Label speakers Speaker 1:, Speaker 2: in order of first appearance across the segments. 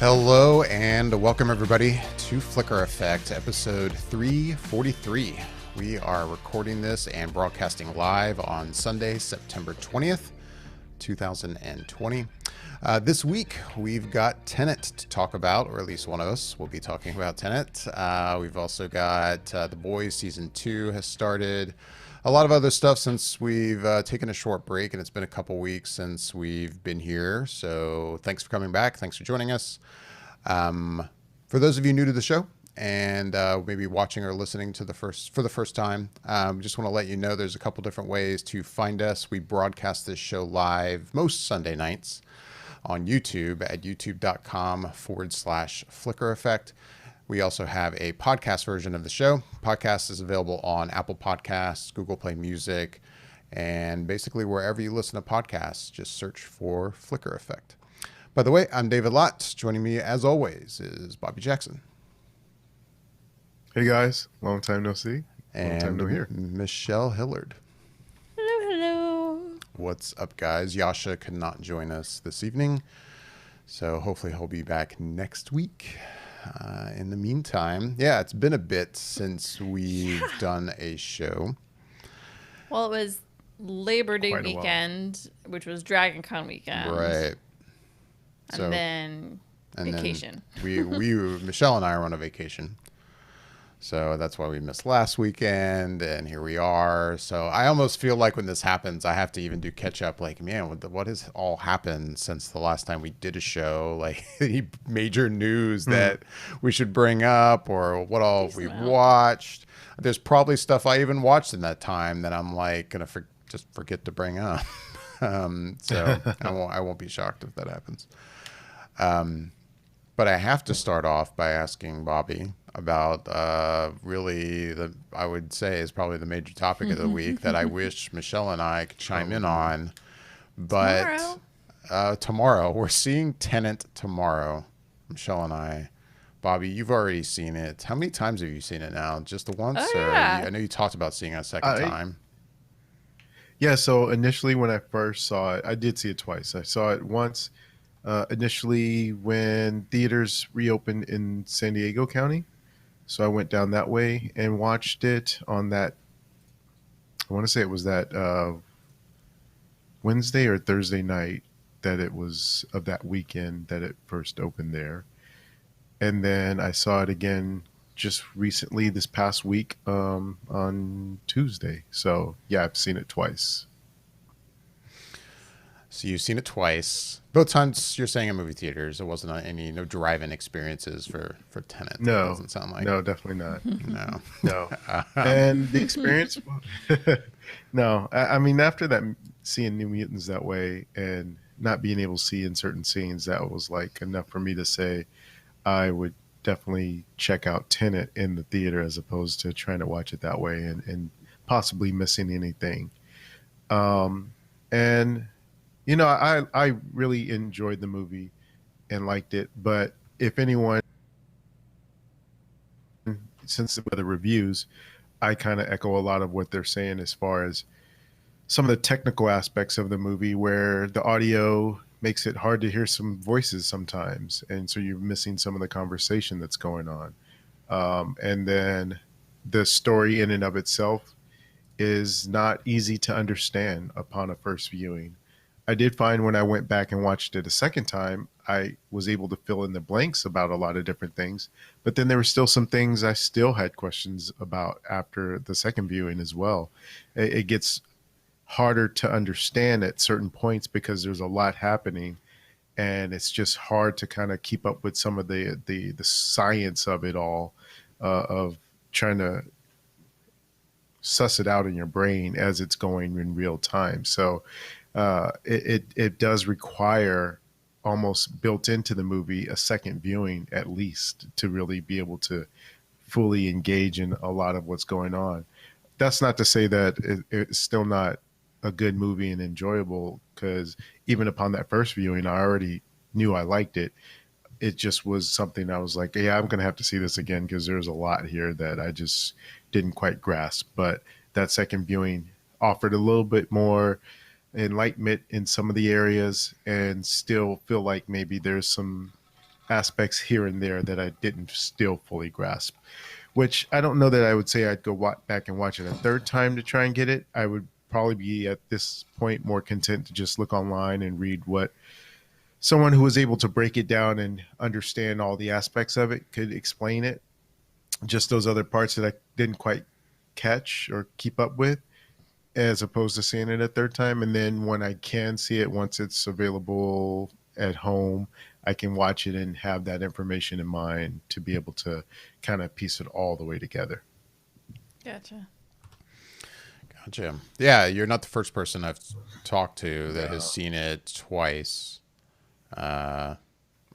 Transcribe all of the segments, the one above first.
Speaker 1: Hello and welcome everybody to Flicker Effect, episode 343. We are recording this and broadcasting live on Sunday, September 20th, 2020. This week we've got Tenet to talk about, or at least one of us will be talking about Tenet. We've also got The Boys Season 2 has started. A lot of other stuff since we've taken a short break, and it's been a couple weeks since we've been here. So thanks for coming back. Thanks for joining us. For those of you new to the show and maybe watching or listening to for the first time, just want to let you know there's a couple different ways to find us. We broadcast this show live most Sunday nights on YouTube at youtube.com/Flicker Effect. We also have a podcast version of the show. Podcast is available on Apple Podcasts, Google Play Music, and basically wherever you listen to podcasts, just search for Flicker Effect. By the way, I'm David Lott. Joining me, as always, is Bobby Jackson.
Speaker 2: Hey guys, long time no see. Long time no hear.
Speaker 1: Michelle Hillard.
Speaker 3: Hello, hello.
Speaker 1: What's up, guys? Yasha could not join us this evening, so hopefully he'll be back next week. In the meantime, yeah, it's been a bit since we've done a show.
Speaker 3: Well, it was Labor Day weekend, which was Dragon Con weekend.
Speaker 1: Right.
Speaker 3: And then vacation.
Speaker 1: Then we Michelle and I are on a vacation. So that's why we missed last weekend, and here we are. So I almost feel like when this happens, I have to even do catch up. Like, man, what has all happened since the last time we did a show? Like, any major news that we should bring up, or what all we've watched? There's probably stuff I even watched in that time that I'm like gonna just forget to bring up. So I won't be shocked if that happens. But I have to start off by asking Bobby about really I would say is probably the major topic of the week that I wish Michelle and I could chime in on. But tomorrow, we're seeing Tenet tomorrow, Michelle and I. Bobby, you've already seen it. How many times have you seen it now? Just the once? I know you talked about seeing it a second time.
Speaker 2: Yeah, so initially when I first saw it, I did see it twice. I saw it once initially when theaters reopened in San Diego County. So I went down that way and watched it on that, I want to say it was that Wednesday or Thursday night that it was of that weekend that it first opened there. And then I saw it again just recently this past week on Tuesday. So yeah, I've seen it twice.
Speaker 1: So you've seen it twice. Both times you're saying in movie theaters. It wasn't no drive-in experiences for Tenet.
Speaker 2: No,
Speaker 1: it doesn't sound like.
Speaker 2: No, definitely not.
Speaker 1: No.
Speaker 2: And the experience, no. I mean, after that, seeing New Mutants that way and not being able to see in certain scenes, that was like enough for me to say I would definitely check out Tenet in the theater as opposed to trying to watch it that way and possibly missing anything. And you know, I really enjoyed the movie and liked it. But if anyone, since the reviews, I kind of echo a lot of what they're saying as far as some of the technical aspects of the movie where the audio makes it hard to hear some voices sometimes. And so you're missing some of the conversation that's going on. And then the story in and of itself is not easy to understand upon a first viewing. I did find when I went back and watched it a second time, I was able to fill in the blanks about a lot of different things. But then there were still some things I still had questions about after the second viewing as well. It gets harder to understand at certain points because there's a lot happening. And it's just hard to kind of keep up with some of the science of it all, of trying to suss it out in your brain as it's going in real time. So it does require almost built into the movie a second viewing at least to really be able to fully engage in a lot of what's going on. That's not to say that it's still not a good movie and enjoyable, because even upon that first viewing, I already knew I liked it. It just was something I was like, yeah, I'm going to have to see this again because there's a lot here that I just didn't quite grasp. But that second viewing offered a little bit more enlightenment in some of the areas and still feel like maybe there's some aspects here and there that I didn't still fully grasp. Which I don't know that I would say I'd go back and watch it a third time to try and get it. I would probably be at this point more content to just look online and read what someone who was able to break it down and understand all the aspects of it could explain it. Just those other parts that I didn't quite catch or keep up with, as opposed to seeing it a third time. And then when I can see it, once it's available at home, I can watch it and have that information in mind to be able to kind of piece it all the way together.
Speaker 3: Gotcha.
Speaker 1: Yeah, you're not the first person I've talked to that has seen it twice. I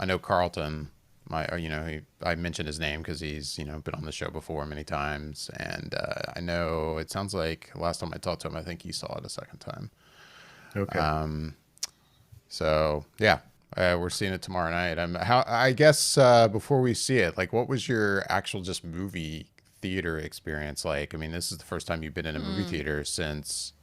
Speaker 1: know Carlton, I mentioned his name because he's, been on the show before many times. And I know it sounds like last time I talked to him, I think he saw it a second time.
Speaker 2: Okay.
Speaker 1: So yeah, we're seeing it tomorrow night. I guess before we see it, like, what was your actual just movie theater experience like? I mean, this is the first time you've been in a movie theater since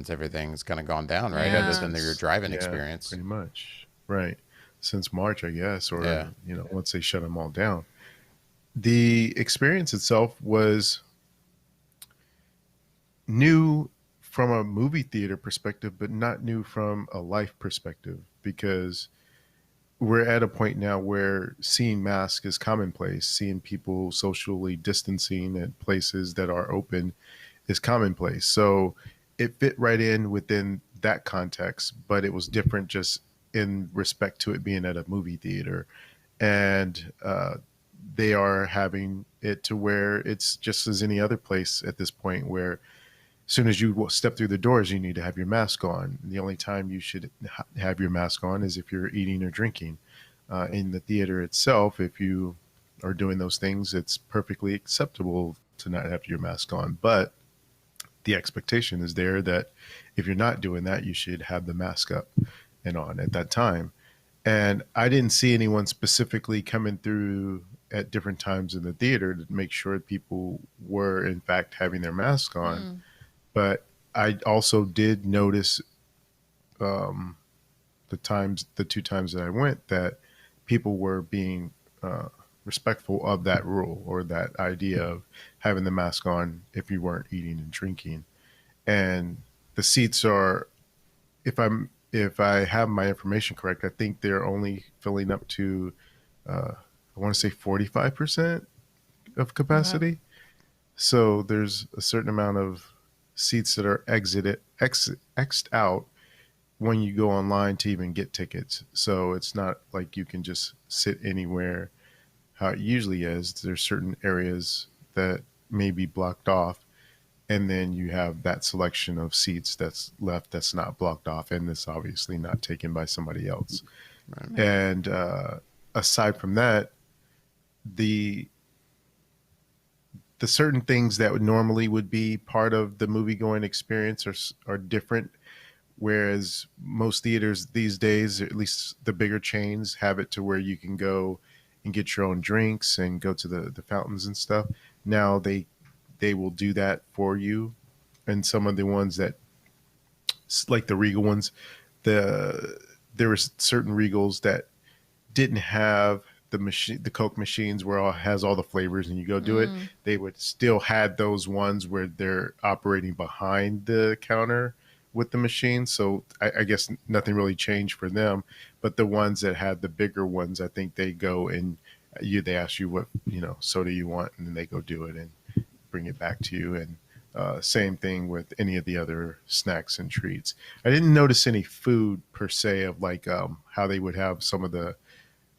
Speaker 1: everything's kind of gone down, right?
Speaker 3: Yeah.
Speaker 1: Other than your driving experience.
Speaker 2: Pretty much. Right. Since March, I guess, or, once they shut them all down. The experience itself was new from a movie theater perspective, but not new from a life perspective, because we're at a point now where seeing masks is commonplace. Seeing people socially distancing at places that are open is commonplace. So it fit right in within that context, but it was different just in respect to it being at a movie theater. And they are having it to where it's just as any other place at this point, where as soon as you step through the doors, you need to have your mask on. The only time you should have your mask on is if you're eating or drinking. In the theater itself, if you are doing those things, it's perfectly acceptable to not have your mask on. But the expectation is there that if you're not doing that, you should have the mask up and on at that time. And I didn't see anyone specifically coming through at different times in the theater to make sure people were in fact having their mask on. But I also did notice the two times that I went, that people were being respectful of that rule, or that idea of having the mask on if you weren't eating and drinking. And the seats are, if I have my information correct, I think they're only filling up to I want to say 45% of capacity. Wow. So there's a certain amount of seats that are X'd out when you go online to even get tickets. So it's not like you can just sit anywhere how it usually is. There's certain areas that may be blocked off, and then you have that selection of seats that's left that's not blocked off, and it's obviously not taken by somebody else. Right. And aside from that, the certain things that would normally be part of the movie going experience are different. Whereas most theaters these days, at least the bigger chains, have it to where you can go and get your own drinks and go to the fountains and stuff. Now they will do that for you. And some of the ones that, like the Regal ones, there were certain Regals that didn't have the Coke machines where it has all the flavors and you go do it. They would still had those ones where they're operating behind the counter with the machine. So I guess nothing really changed for them. But the ones that had the bigger ones, I think they go and they ask you what soda you want, and then they go do it and bring it back to you. And same thing with any of the other snacks and treats. I didn't notice any food per se of like how they would have some of the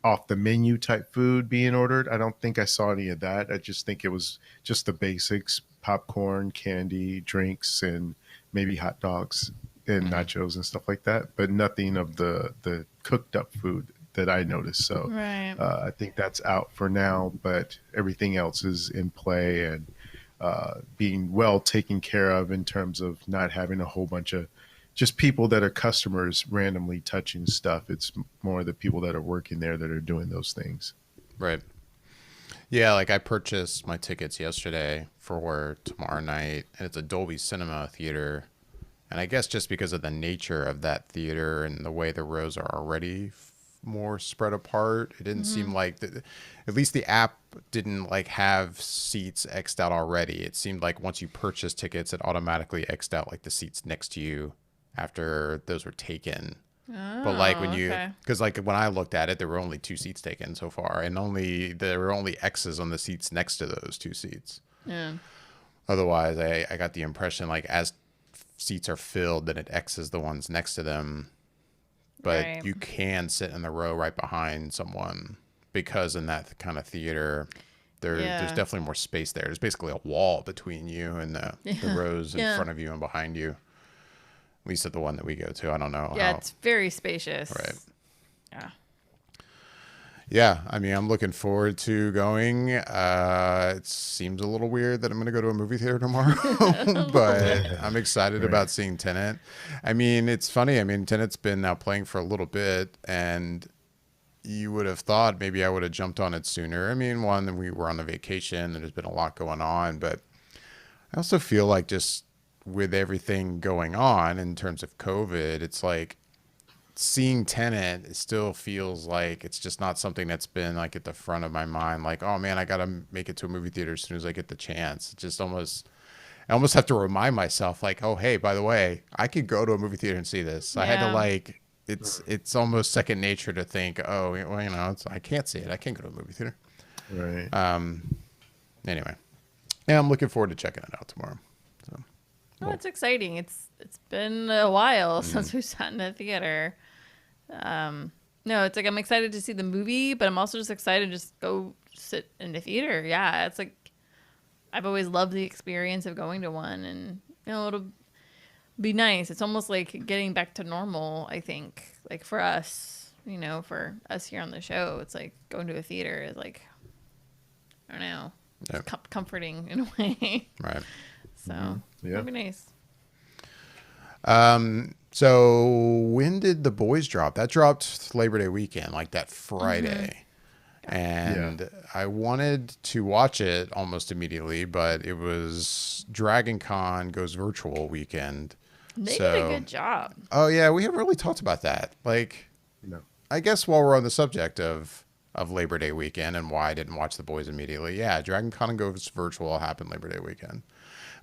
Speaker 2: off the menu type food being ordered. I don't think I saw any of that. I just think it was just the basics: popcorn, candy, drinks, and maybe hot dogs and nachos and stuff like that, but nothing of the cooked up food that I noticed. So
Speaker 3: right.
Speaker 2: I think that's out for now, but everything else is in play and being well taken care of in terms of not having a whole bunch of just people that are customers randomly touching stuff. It's more the people that are working there that are doing those things.
Speaker 1: Right. Yeah, like I purchased my tickets yesterday for tomorrow night, and it's a Dolby Cinema theater. And I guess just because of the nature of that theater and the way the rows are already more spread apart. It didn't seem like at least the app didn't like have seats X'd out already. It seemed like once you purchase tickets, it automatically X'd out like the seats next to you after those were taken. But like when because like when I looked at it, there were only 2 seats taken so far, and there were only X's on the seats next to those 2 seats.
Speaker 3: Yeah.
Speaker 1: Otherwise, I got the impression like as seats are filled, then it X's the ones next to them. But you can sit in the row right behind someone because in that kind of theater, there's definitely more space there. There's basically a wall between you and the rows in front of you and behind you. At least at the one that we go to. I don't know.
Speaker 3: Yeah, it's very spacious.
Speaker 1: Right.
Speaker 3: Yeah.
Speaker 1: Yeah, I mean, I'm looking forward to going. It seems a little weird that I'm going to go to a movie theater tomorrow, but I'm excited about seeing Tenet. I mean, it's funny. I mean, Tenet's been now playing for a little bit, and you would have thought maybe I would have jumped on it sooner. I mean, one, we were on a vacation, and there's been a lot going on, but I also feel like just with everything going on in terms of COVID, it's like seeing Tenet, it still feels like it's just not something that's been like at the front of my mind. Like, oh man, I got to make it to a movie theater as soon as I get the chance. It just I almost have to remind myself like, oh, hey, by the way, I could go to a movie theater and see this. I had to like, it's almost second nature to think, oh, well, you know, I can't see it. I can't go to a movie theater.
Speaker 2: Right.
Speaker 1: Anyway, yeah, I'm looking forward to checking it out tomorrow. So.
Speaker 3: Oh, it's exciting. It's been a while since we've sat in a theater. No, it's like I'm excited to see the movie, but I'm also just excited to just go sit in the theater. Yeah, it's like I've always loved the experience of going to one, and you know it'll be nice. It's almost like getting back to normal. I think, like for us, you know, for us here on the show, it's like going to a theater is like I don't know, it's comforting in a way.
Speaker 1: Right.
Speaker 3: So it'll be nice.
Speaker 1: So when did The Boys drop? That dropped Labor Day weekend, like that Friday. And I wanted to watch it almost immediately, but it was Dragon Con goes virtual weekend.
Speaker 3: They did a good job.
Speaker 1: Oh yeah, we haven't really talked about that. Like, I guess while we're on the subject of Labor Day weekend and why I didn't watch The Boys immediately, Dragon Con goes virtual happened Labor Day weekend.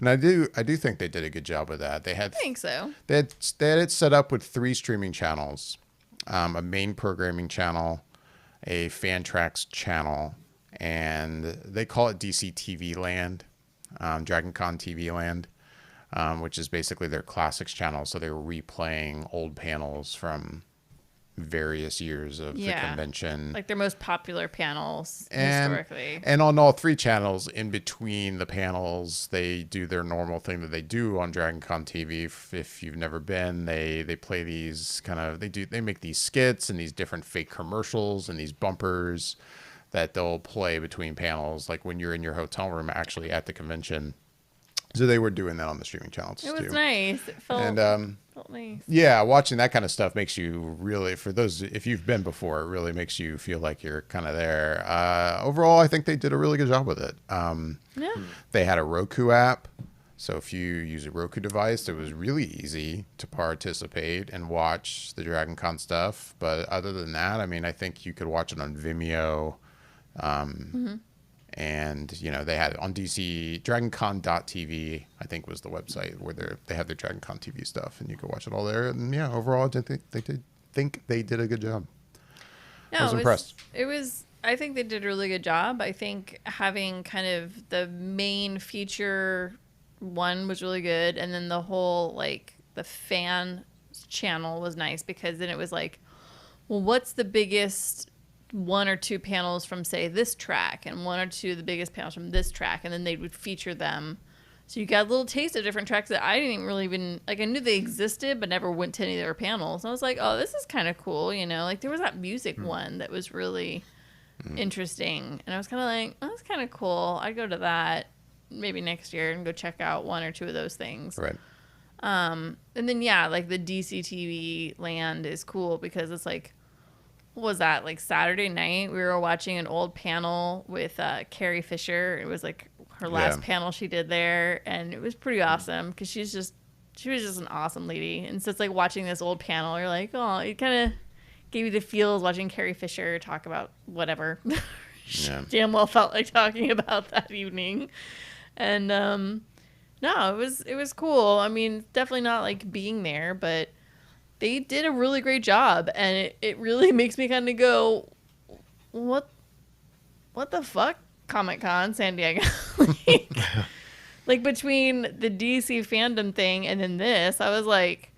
Speaker 1: And I do think they did a good job with that. I think so. They had it set up with 3 streaming channels, a main programming channel, a fan tracks channel, and they call it DC TV Land, Dragon Con TV Land, which is basically their classics channel. So they were replaying old panels from various years of the convention,
Speaker 3: like their most popular panels historically.
Speaker 1: And on all 3 channels, in between the panels, they do their normal thing that they do on Dragon Con TV. If you've never been, they play these they make these skits and these different fake commercials and these bumpers that they'll play between panels, like when you're in your hotel room actually at the convention. So they were doing that on the streaming channels too.
Speaker 3: It was nice. It felt nice.
Speaker 1: Yeah, watching that kind of stuff makes you really, for those, if you've been before, it really makes you feel like you're kind of there. Overall, I think they did a really good job with it. They had a Roku app. So if you use a Roku device, it was really easy to participate and watch the Dragon Con stuff. But other than that, I mean, I think you could watch it on Vimeo. And, you know, they had it on DC, DragonCon.tv, I think was the website where they have their DragonCon TV stuff, and you could watch it all there. And yeah, overall, I think they did a good job.
Speaker 3: No,
Speaker 1: I was impressed.
Speaker 3: I think they did a really good job. I think having kind of the main feature one was really good. And then the whole, like, the fan channel was nice because then it was like, well, what's the biggest 1 or 2 panels from, say, this track, and 1 or 2 of the biggest panels from this track, and then they would feature them. So you got a little taste of different tracks that I didn't really even, like, I knew they existed, but never went to any of their panels. And I was like, oh, this is kind of cool, you know? Like, there was that music one that was really interesting. And I was kind of like, oh, that's kind of cool. I'd go to that maybe next year and go check out 1 or 2 of those things.
Speaker 1: Right.
Speaker 3: And then, like, the DC TV Land is cool because it's like, what was that, like Saturday night we were watching an old panel with Carrie Fisher. It was like her last panel she did there, and it was pretty awesome because she was just an awesome lady. And so it's like watching this old panel, you're like, oh, you kind gave me the feels watching Carrie Fisher talk about whatever.
Speaker 1: Yeah.
Speaker 3: Damn well felt like talking about that evening. And no, it was cool. I mean, definitely not like being there, but they did a really great job, and it really makes me kind of go, what the fuck, Comic-Con San Diego? like between the DC fandom thing and then this, I was like,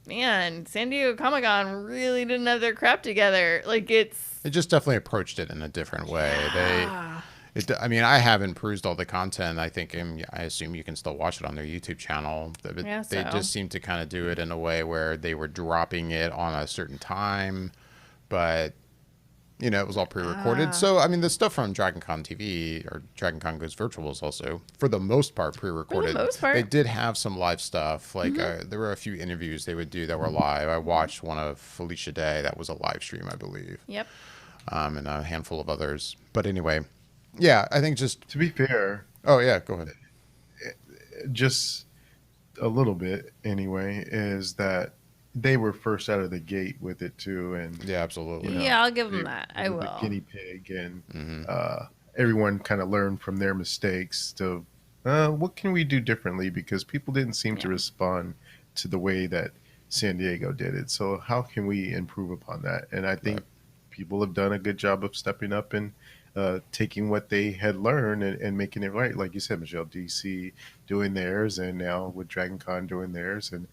Speaker 3: man, San Diego Comic-Con really didn't have their crap together. Like
Speaker 1: They just definitely approached it in a different way. I mean, I haven't perused all the content. I think, I assume you can still watch it on their YouTube channel. But they just seem to kind of do it in a way where they were dropping it on a certain time, but you know, it was all pre-recorded. So, I mean, the stuff from Dragon Con TV or Dragon Con Goes Virtual was also, for the most part, pre-recorded.
Speaker 3: For the most part.
Speaker 1: They did have some live stuff. Like, there were a few interviews they would do that were live. I watched one of Felicia Day. That was a live stream, I believe.
Speaker 3: Yep.
Speaker 1: And a handful of others. But anyway, yeah, I think just...
Speaker 2: To be fair...
Speaker 1: Oh, yeah, go ahead.
Speaker 2: Just a little bit, anyway, is that they were first out of the gate with it too, and
Speaker 1: yeah, absolutely.
Speaker 3: Yeah, I'll give them that. I will.
Speaker 2: The guinea pig, and everyone kind of learned from their mistakes. To what can we do differently? Because people didn't seem to respond to the way that San Diego did it. So how can we improve upon that? And I think people have done a good job of stepping up and taking what they had learned and making it right. Like you said, Michelle, DC doing theirs, and now with Dragon Con doing theirs, and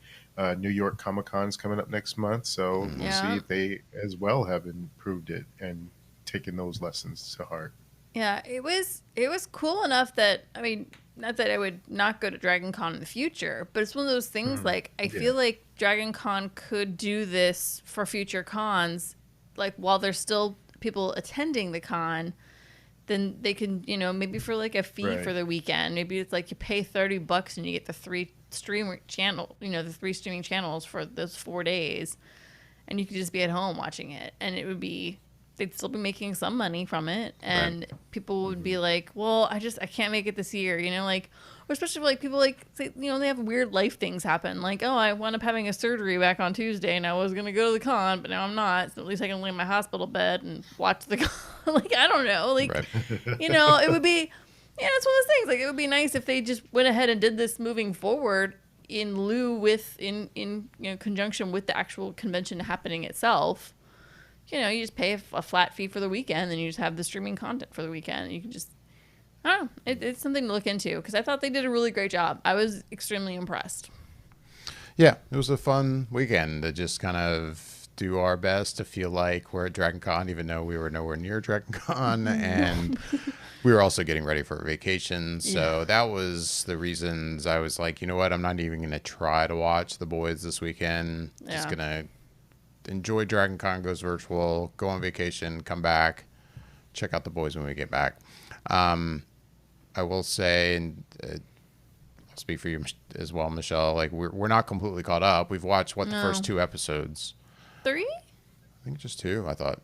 Speaker 2: New York Comic Con's coming up next month. So we'll see if they as well have improved it and taken those lessons to heart.
Speaker 3: Yeah, it was cool enough that, I mean, not that I would not go to Dragon Con in the future, but it's one of those things like, I feel like Dragon Con could do this for future cons, like while there's still people attending the con, then they can, you know, maybe for like a fee for the weekend, maybe it's like you pay $30 and you get the three streaming channels for those 4 days, and you could just be at home watching it, and it would be, they'd still be making some money from it, and people would be like, well, I can't make it this year, you know, like, or especially like people like, say, you know, they have weird life things happen, like, oh, I wound up having a surgery back on Tuesday and I was gonna go to the con, but now I'm not, so at least I can lay in my hospital bed and watch the con. Like, I don't know, like, you know, it would be, yeah, it's one of those things, like, it would be nice if they just went ahead and did this moving forward in lieu with, in you know, conjunction with the actual convention happening itself. You know, you just pay a flat fee for the weekend, and you just have the streaming content for the weekend. You can just, I don't know, it's something to look into, because I thought they did a really great job. I was extremely impressed.
Speaker 1: Yeah, it was a fun weekend to just kind of do our best to feel like we're at Dragon Con, even though we were nowhere near Dragon Con, and we were also getting ready for a vacation. So that was the reasons I was like, you know what, I'm not even going to try to watch The Boys this weekend. Just going to enjoy Dragon Con Goes Virtual, go on vacation, come back, check out The Boys when we get back. I will say, and I'll speak for you as well, Michelle, like we're not completely caught up. We've watched the first 2 episodes. 3? I think just 2, I thought.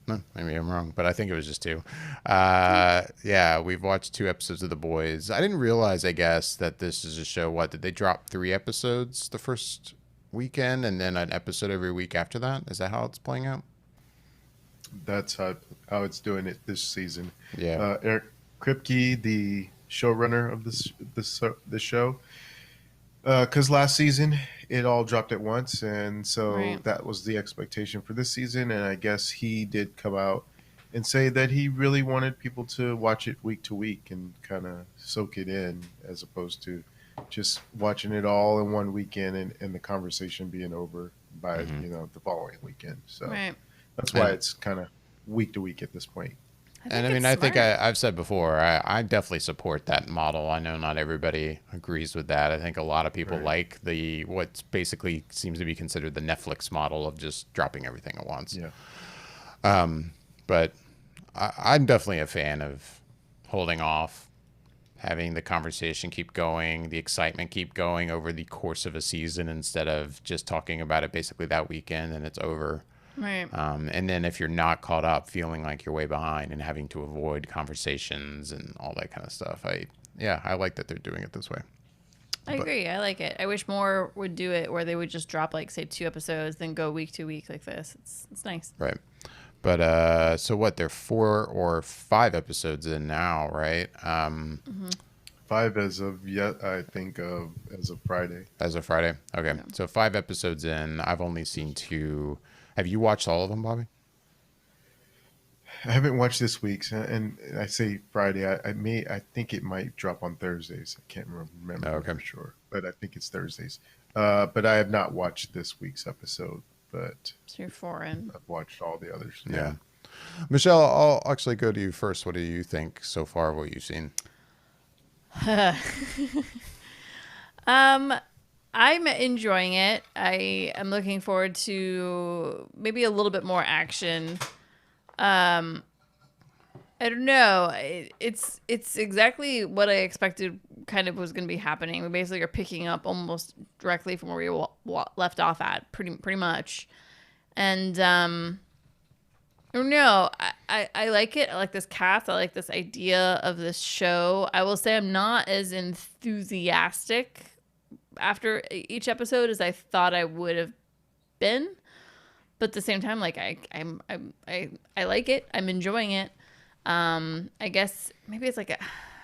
Speaker 1: No, maybe I'm wrong, but I think it was just 2. Yeah, we've watched 2 episodes of The Boys. I didn't realize, I guess, that this is a show. Did they drop 3 episodes the first weekend and then an episode every week after that? Is that how it's playing out?
Speaker 2: That's how it's doing it this season.
Speaker 1: Yeah.
Speaker 2: Eric Kripke, the showrunner of the show, because last season it all dropped at once, and so that was the expectation for this season. And I guess he did come out and say that he really wanted people to watch it week to week and kind of soak it in, as opposed to just watching it all in one weekend and the conversation being over by you know, the following weekend. So that's why it's kind of week to week at this point.
Speaker 1: And I mean, I think I've said before, I definitely support that model. I know not everybody agrees with that. I think a lot of people like what basically seems to be considered the Netflix model of just dropping everything at once. Yeah. But I'm definitely a fan of holding off, having the conversation keep going, the excitement keep going over the course of a season, instead of just talking about it basically that weekend and it's over.
Speaker 3: Right.
Speaker 1: And then if you're not caught up, feeling like you're way behind and having to avoid conversations and all that kind of stuff. I like that they're doing it this way.
Speaker 3: I
Speaker 1: But
Speaker 3: agree. I like it. I wish more would do it where they would just drop like say 2 episodes, then go week to week like this. It's nice.
Speaker 1: right. But so what? They're 4 or 5 episodes in now, right?
Speaker 3: Hmm.
Speaker 2: 5 as of yet, I think of as of Friday.
Speaker 1: As of Friday. Okay,
Speaker 3: Yeah.
Speaker 1: so 5 episodes in. I've only seen 2. Have you watched all of them, Bobby?
Speaker 2: I haven't watched this week's, and I say Friday. I think it might drop on Thursdays. I can't remember
Speaker 1: Oh, okay.
Speaker 2: for sure, but I think it's Thursdays. But I have not watched this week's episode, but
Speaker 3: So you're foreign.
Speaker 2: I've watched all the others.
Speaker 1: Yeah. Michelle, I'll actually go to you first. What do you think so far of what you've seen?
Speaker 3: I'm enjoying it. I am looking forward to maybe a little bit more action. I don't know. It's exactly what I expected kind of was going to be happening. We basically are picking up almost directly from where we left off at, pretty much. And I don't know. I like it. I like this cast. I like this idea of this show. I will say I'm not as enthusiastic after each episode as I thought I would have been. But at the same time, like I like it. I'm enjoying it. I guess maybe it's like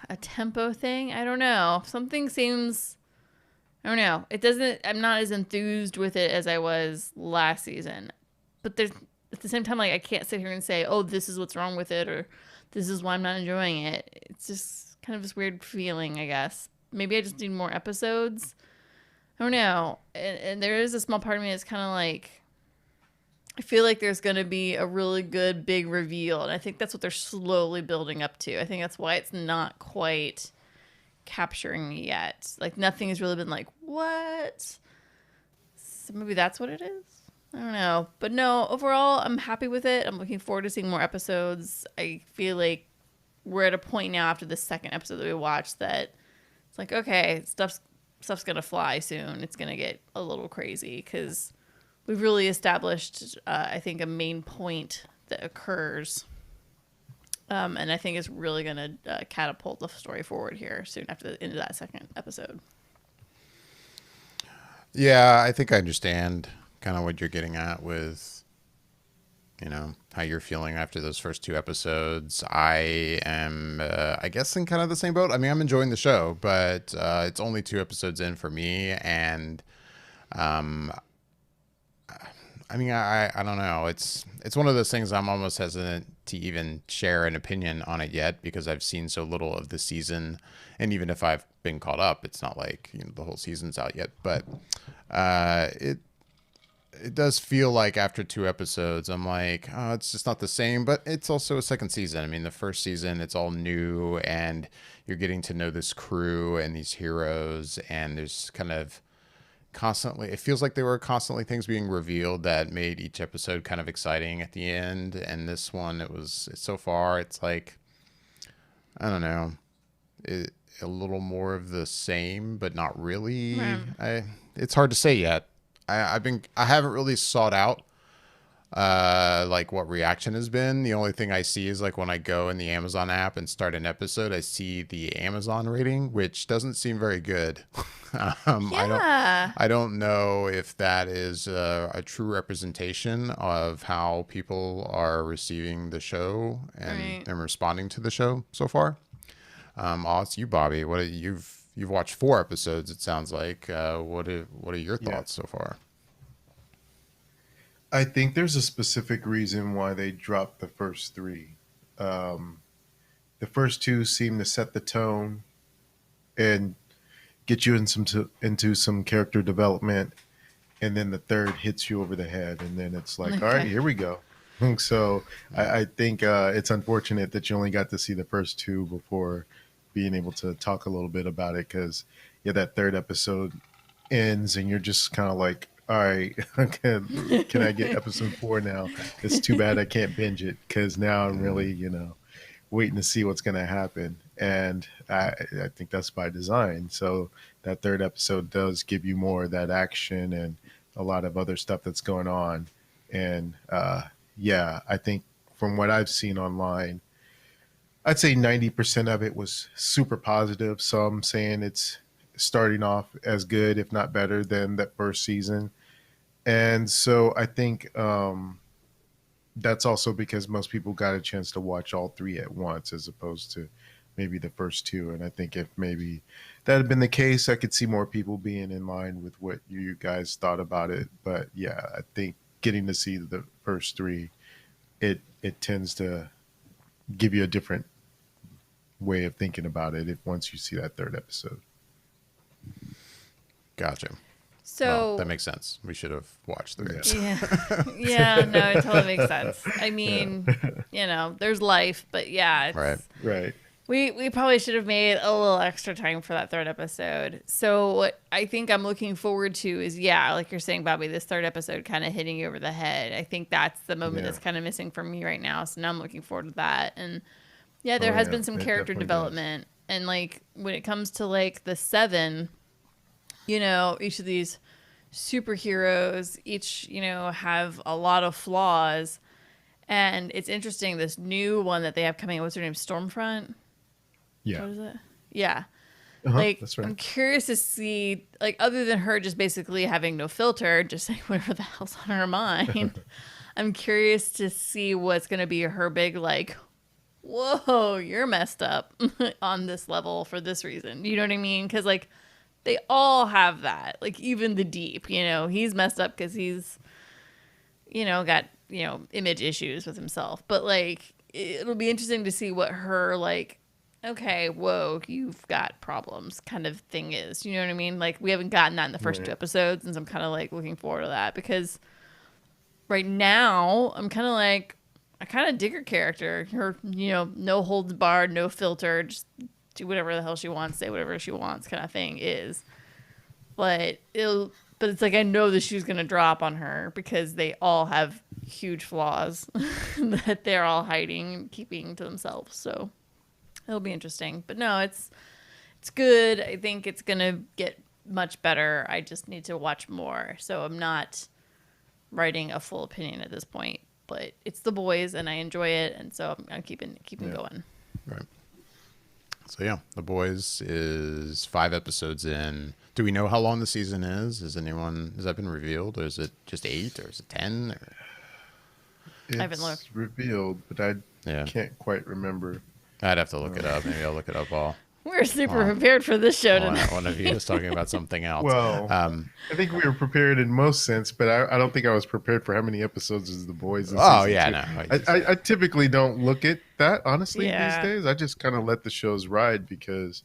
Speaker 3: a tempo thing. I don't know. Something seems, I don't know. It doesn't, I'm not as enthused with it as I was last season. But there's, at the same time, like I can't sit here and say, oh, this is what's wrong with it, or this is why I'm not enjoying it. It's just kind of this weird feeling, I guess. Maybe I just need more episodes. I don't know. And there is a small part of me that's kind of like, I feel like there's going to be a really good big reveal. And I think that's what they're slowly building up to. I think that's why it's not quite capturing me yet. Like nothing has really been like, what? So maybe that's what it is. I don't know. But no, overall, I'm happy with it. I'm looking forward to seeing more episodes. I feel like we're at a point now after the second episode that we watched that it's like, okay, stuff's going to fly soon. It's going to get a little crazy because we've really established, I think, a main point that occurs. And I think it's really going to catapult the story forward here soon after the end of that second episode.
Speaker 1: Yeah, I think I understand kind of what you're getting at with, how you're feeling after those first 2 episodes. I am, I guess, in kind of the same boat. I mean, I'm enjoying the show, but it's only 2 episodes in for me. And I mean, I don't know. It's one of those things I'm almost hesitant to even share an opinion on it yet because I've seen so little of the season, and even if I've been caught up, it's not like the whole season's out yet. But it does feel like after 2 episodes, I'm like, oh, it's just not the same. But it's also a second season. I mean, the first season, it's all new, and you're getting to know this crew and these heroes, and there's kind of constantly, it feels like there were constantly things being revealed that made each episode kind of exciting at the end. And this one, so far it's like, I don't know, a little more of the same, but not really. It's hard to say yet. I haven't really sought out like what reaction has been. The only thing I see is like when I go in the Amazon app and start an episode, I see the Amazon rating, which doesn't seem very good.
Speaker 3: Yeah.
Speaker 1: I don't know if that is a true representation of how people are receiving the show and responding to the show so far. I'll ask you, Bobby. You've watched 4 episodes, it sounds like. What are your thoughts so far?
Speaker 2: I think there's a specific reason why they dropped the first 3. The first 2 seem to set the tone and get you into some character development, and then the third hits you over the head, and then it's like, all right, here we go. So I think it's unfortunate that you only got to see the first 2 before being able to talk a little bit about it, because that third episode ends and you're just kind of like, all right, can I get episode 4 now? It's too bad I can't binge it, because now I'm really, waiting to see what's going to happen. And I think that's by design. So that third episode does give you more of that action and a lot of other stuff that's going on. And I think from what I've seen online, I'd say 90% of it was super positive. Some saying it's starting off as good, if not better, than that first season. And so I think that's also because most people got a chance to watch all three at once as opposed to maybe the first two. And I think if maybe that had been the case, I could see more people being in line with what you guys thought about it. But yeah, I think getting to see the first three, it tends to give you a different way of thinking about it if once you see that third episode.
Speaker 1: Gotcha.
Speaker 3: So
Speaker 1: well, that makes sense. We should have watched the episodes.
Speaker 3: Yeah, no, it totally makes sense. I mean, there's life, but yeah, it's,
Speaker 2: right.
Speaker 3: We probably should have made a little extra time for that third episode. So what I think I'm looking forward to is, like you're saying, Bobby, this third episode kind of hitting you over the head. I think that's the moment that's kind of missing for me right now. So now I'm looking forward to that. And there has been some character development. Does. And like when it comes to like the 7, each of these superheroes, each, have a lot of flaws. And it's interesting, this new one that they have coming, what's her name? Stormfront?
Speaker 2: Yeah.
Speaker 3: What is it? Yeah.
Speaker 2: That's right.
Speaker 3: I'm curious to see, like, other than her just basically having no filter, just saying whatever the hell's on her mind, I'm curious to see what's going to be her big, like, whoa, you're messed up on this level for this reason. You know what I mean? Because, like, they all have that. Like, even the Deep, he's messed up because he's, got, image issues with himself. But, like, it'll be interesting to see what her, like, okay, whoa, you've got problems kind of thing is. You know what I mean? Like, we haven't gotten that in the first 2 episodes, and so I'm kind of, like, looking forward to that. Because right now, I'm kind of like, I kind of dig her character. Her, no holds barred, no filter, just do whatever the hell she wants, say whatever she wants kind of thing is. But it's like I know the shoe's gonna drop on her because they all have huge flaws that they're all hiding and keeping to themselves. So it'll be interesting. But no, it's good. I think it's gonna get much better. I just need to watch more. So I'm not writing a full opinion at this point. But it's The Boys, and I enjoy it, and so I'm keeping going.
Speaker 1: Right. So yeah, The Boys is 5 episodes in. Do we know how long the season is? Has that been revealed, or is it just 8, or is it 10?
Speaker 2: It's
Speaker 3: I haven't looked.
Speaker 2: revealed, but I can't quite remember.
Speaker 1: I'd have to look it up. Maybe I'll look it up all.
Speaker 3: We're super prepared for this show tonight.
Speaker 1: One of you is talking about something else.
Speaker 2: Well, I think we were prepared in most sense, but I don't think I was prepared for how many episodes is The Boys.
Speaker 1: Oh, yeah, no.
Speaker 2: I typically don't look at that, honestly,
Speaker 3: Yeah.
Speaker 2: these days. I just kind of let the shows ride because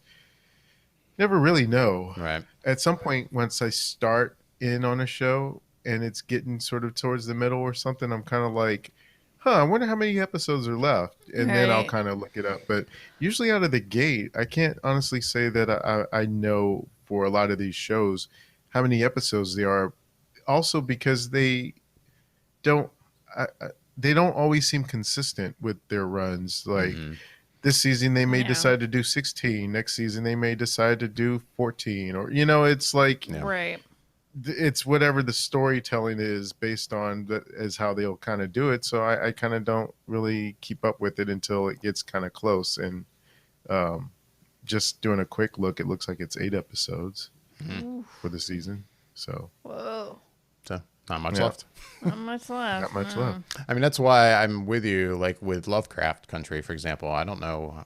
Speaker 2: you never really know.
Speaker 1: Right.
Speaker 2: At some point, once I start in on a show and it's getting sort of towards the middle or something, I'm kind of like, I wonder how many episodes are left. And then I'll kind of look it up. But usually out of the gate, I can't honestly say that I know for a lot of these shows how many episodes there are. Also because they don't always seem consistent with their runs. Like this season, they may decide to do 16. Next season, they may decide to do 14. Or, it's like...
Speaker 3: Right.
Speaker 2: It's whatever the storytelling is based on is how they'll kind of do it. So I kind of don't really keep up with it until it gets kind of close. And just doing a quick look, it looks like it's 8 episodes for the season. So
Speaker 3: whoa,
Speaker 1: so not much left.
Speaker 3: Not much left.
Speaker 2: Not much left.
Speaker 1: I mean, that's why I'm with you. Like with Lovecraft Country, for example, I don't know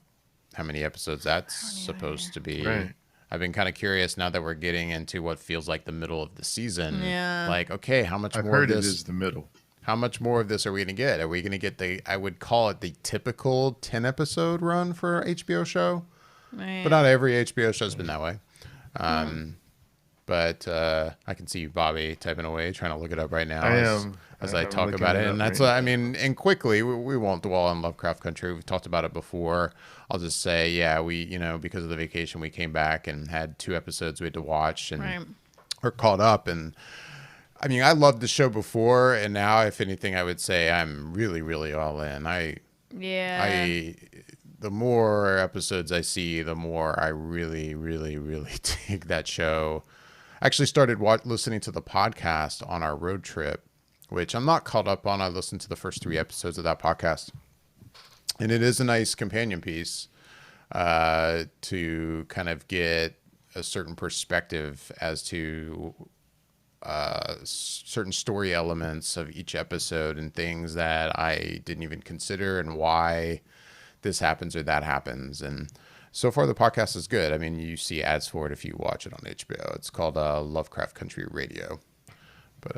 Speaker 1: how many episodes that's supposed to be.
Speaker 2: Right.
Speaker 1: I've been kind of curious now that we're getting into what feels like the middle of the season.
Speaker 3: Yeah.
Speaker 1: Like, okay, how much
Speaker 2: I've
Speaker 1: more
Speaker 2: heard
Speaker 1: of this?
Speaker 2: it is the middle.
Speaker 1: How much more of this are we going to get? Are we going to get I would call it the typical 10 episode run for an HBO show.
Speaker 3: Right.
Speaker 1: But not every HBO show's been that way. But I can see Bobby typing away, trying to look it up right now as I talk about it. And that's, I mean, and quickly, we won't dwell on Lovecraft Country. We've talked about it before. I'll just say, we, because of the vacation, we came back and had 2 episodes we had to watch and are caught up. And I mean, I loved the show before. And now, if anything, I would say I'm really, really all in. The more episodes I see, the more I really, really, really dig that show. I actually started listening to the podcast on our road trip, which I'm not caught up on. I listened to the first 3 episodes of that podcast. And it is a nice companion piece to kind of get a certain perspective as to certain story elements of each episode and things that I didn't even consider, and why this happens or that happens. And so far the podcast is good. I mean, you see ads for it if you watch it on HBO. It's called Lovecraft Country Radio. But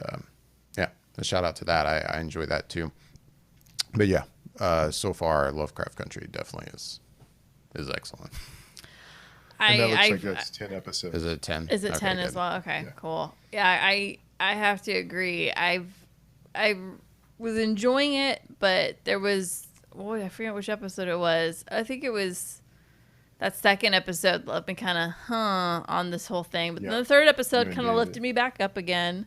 Speaker 1: yeah, a shout out to that. I enjoy that too. But yeah, so far Lovecraft Country definitely is excellent.
Speaker 2: And that looks like that's 10 episodes.
Speaker 1: Is it 10?
Speaker 3: Is it
Speaker 1: Okay,
Speaker 3: 10
Speaker 1: good.
Speaker 3: as well? Okay,
Speaker 2: Yeah.
Speaker 3: cool. Yeah, I have to agree. I was enjoying it, but there was, I forget which episode it was. I think it was that second episode left me kind of on this whole thing. But then the third episode kind of lifted me back up again.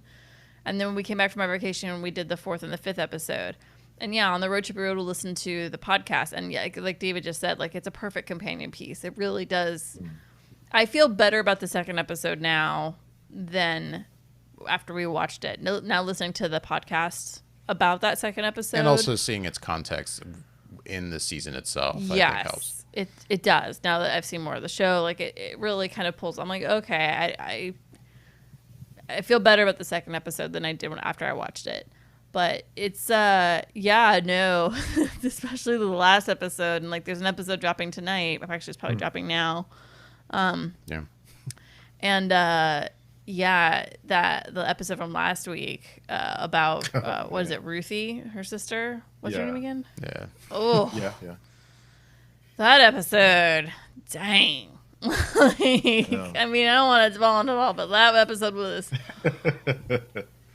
Speaker 3: And then when we came back from our vacation, we did the fourth and the fifth episode. And yeah, on the road trip, we were able to listen to the podcast. And yeah, like David just said, like, it's a perfect companion piece. It really does. I feel better about the second episode now than after we watched it. Now listening to the podcast about that second episode.
Speaker 1: And also seeing its context in the season itself, I think helps.
Speaker 3: It does. Now that I've seen more of the show, like it really kind of pulls. I'm like, okay, I feel better about the second episode than I did after I watched it. But it's no, especially the last episode, and like there's an episode dropping tonight. Actually, it's probably dropping now.
Speaker 1: Yeah.
Speaker 3: And that the episode from last week about what is it, Ruthie, her sister? What's her name again?
Speaker 1: Yeah.
Speaker 3: Oh,
Speaker 2: Yeah.
Speaker 3: that episode, dang. I mean, I don't want to dwell on it all, but that episode was.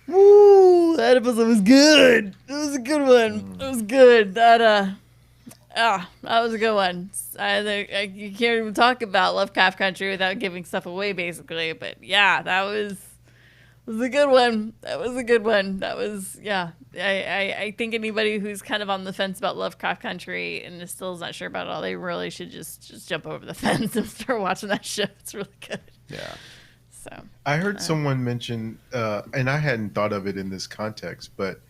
Speaker 3: Woo! That episode was good. It was a good one. It was good. That was a good one. You can't even talk about Lovecraft Country without giving stuff away, basically. But yeah, that was a good one. That was a good one. That was, yeah. I think anybody who's kind of on the fence about Lovecraft Country and still is not sure about it all, they really should just jump over the fence and start watching that show. It's really good.
Speaker 1: Yeah.
Speaker 3: So
Speaker 2: I heard someone mention, and I hadn't thought of it in this context, but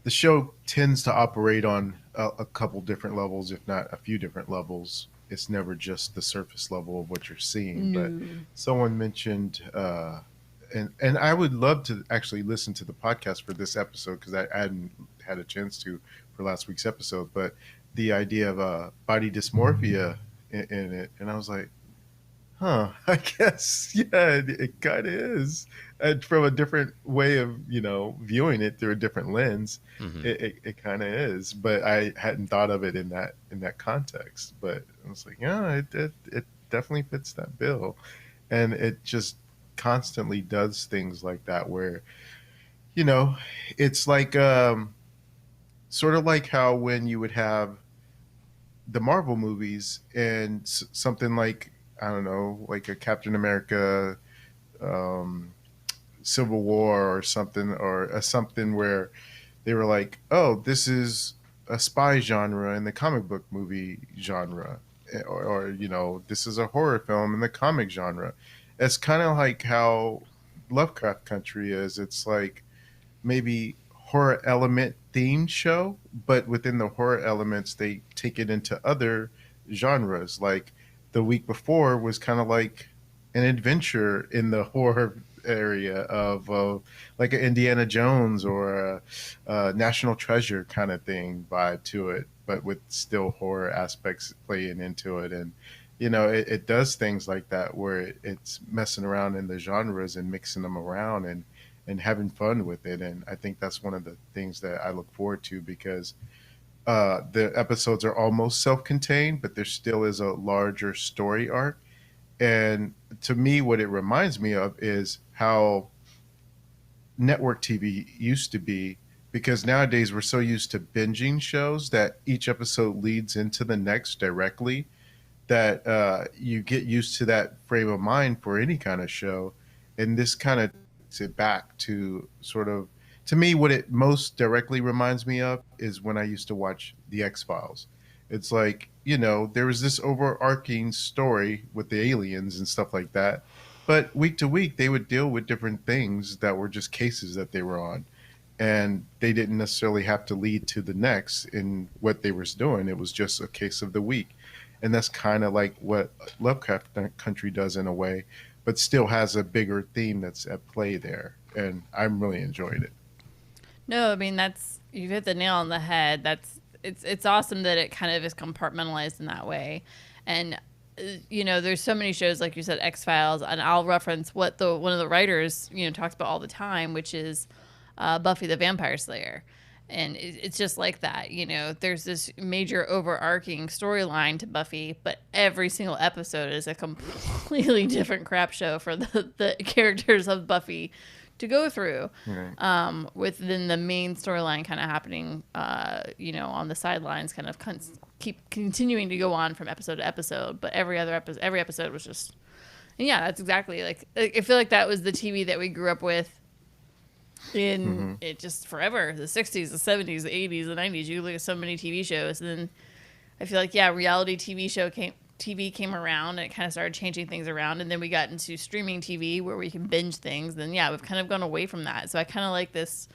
Speaker 2: the show tends to operate on a couple different levels, if not a few different levels. It's never just the surface level of what you're seeing.
Speaker 3: No.
Speaker 2: But someone mentioned, and I would love to actually listen to the podcast for this episode because I hadn't had a chance to for last week's episode. But the idea of body dysmorphia in it, and I was like, I guess, yeah, it kind of is. And from a different way of, viewing it through a different lens, it kind of is. But I hadn't thought of it in that context. But I was like, yeah, it definitely fits that bill. And it just constantly does things like that where, it's like sort of like how when you would have the Marvel movies and something like, I don't know, like a Captain America, Civil War or something, or something where they were like, oh, this is a spy genre in the comic book movie genre, or this is a horror film in the comic genre. It's kind of like how Lovecraft Country is. It's like maybe horror element themed show, but within the horror elements, they take it into other genres. Like the week before was kind of like an adventure in the horror area of like an Indiana Jones or a National Treasure kind of thing vibe to it, but with still horror aspects playing into it. And it does things like that where it's messing around in the genres and mixing them around and having fun with it. And I think that's one of the things that I look forward to, because the episodes are almost self-contained, but there still is a larger story arc. And to me, what it reminds me of is how network TV used to be, because nowadays we're so used to binging shows that each episode leads into the next directly, that you get used to that frame of mind for any kind of show. And this kind of takes it back to sort of, to me, what it most directly reminds me of is when I used to watch The X-Files. It's like, there was this overarching story with the aliens and stuff like that. But week to week, they would deal with different things that were just cases that they were on. And they didn't necessarily have to lead to the next in what they were doing. It was just a case of the week. and that's kind of like what Lovecraft Country does in a way, but still has a bigger theme that's at play there, and I'm really enjoying it.
Speaker 3: No, I mean you've hit the nail on the head. It's awesome that it kind of is compartmentalized in that way, and there's so many shows like you said, X-Files, and I'll reference what one of the writers talks about all the time, which is Buffy the Vampire Slayer. And it's just like that, there's this major overarching storyline to Buffy, but every single episode is a completely different crap show for the characters of Buffy to go through,
Speaker 2: Right.
Speaker 3: within the main storyline kind of happening, on the sidelines, kind of keep continuing to go on from episode to episode. But every episode was just, and yeah, that's exactly like, I feel like that was the TV that we grew up with in it just forever. The 60s, the 70s, the 80s, the 90s. You look at so many TV shows, and then I feel like reality TV came around, and it kind of started changing things around, and then we got into streaming TV where we can binge things. Then we've kind of gone away from that. So I kind of like this,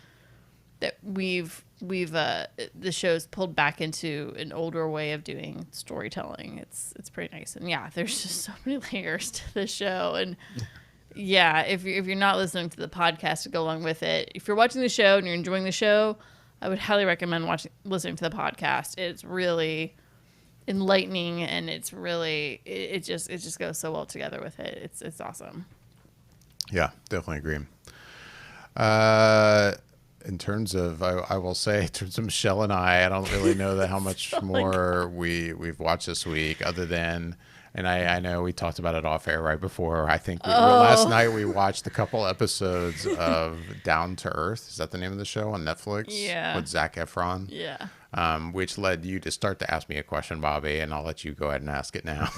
Speaker 3: that we've the show's pulled back into an older way of doing storytelling. It's pretty nice, and there's just so many layers to this show. And if you're not listening to the podcast to go along with it, if you're watching the show and you're enjoying the show, I would highly recommend listening to the podcast. It's really enlightening, and it's really it just goes so well together with it. It's awesome.
Speaker 1: Yeah, definitely agree. In terms of, I will say, in terms of Michelle and I don't really know how much more we've watched this week, other than, and I know we talked about it off air right before. I think last night we watched a couple episodes of Down to Earth. Is that the name of the show on Netflix?
Speaker 3: Yeah.
Speaker 1: With Zac Efron.
Speaker 3: Yeah.
Speaker 1: Which led you to start to ask me a question, Bobby, and I'll let you go ahead and ask it now.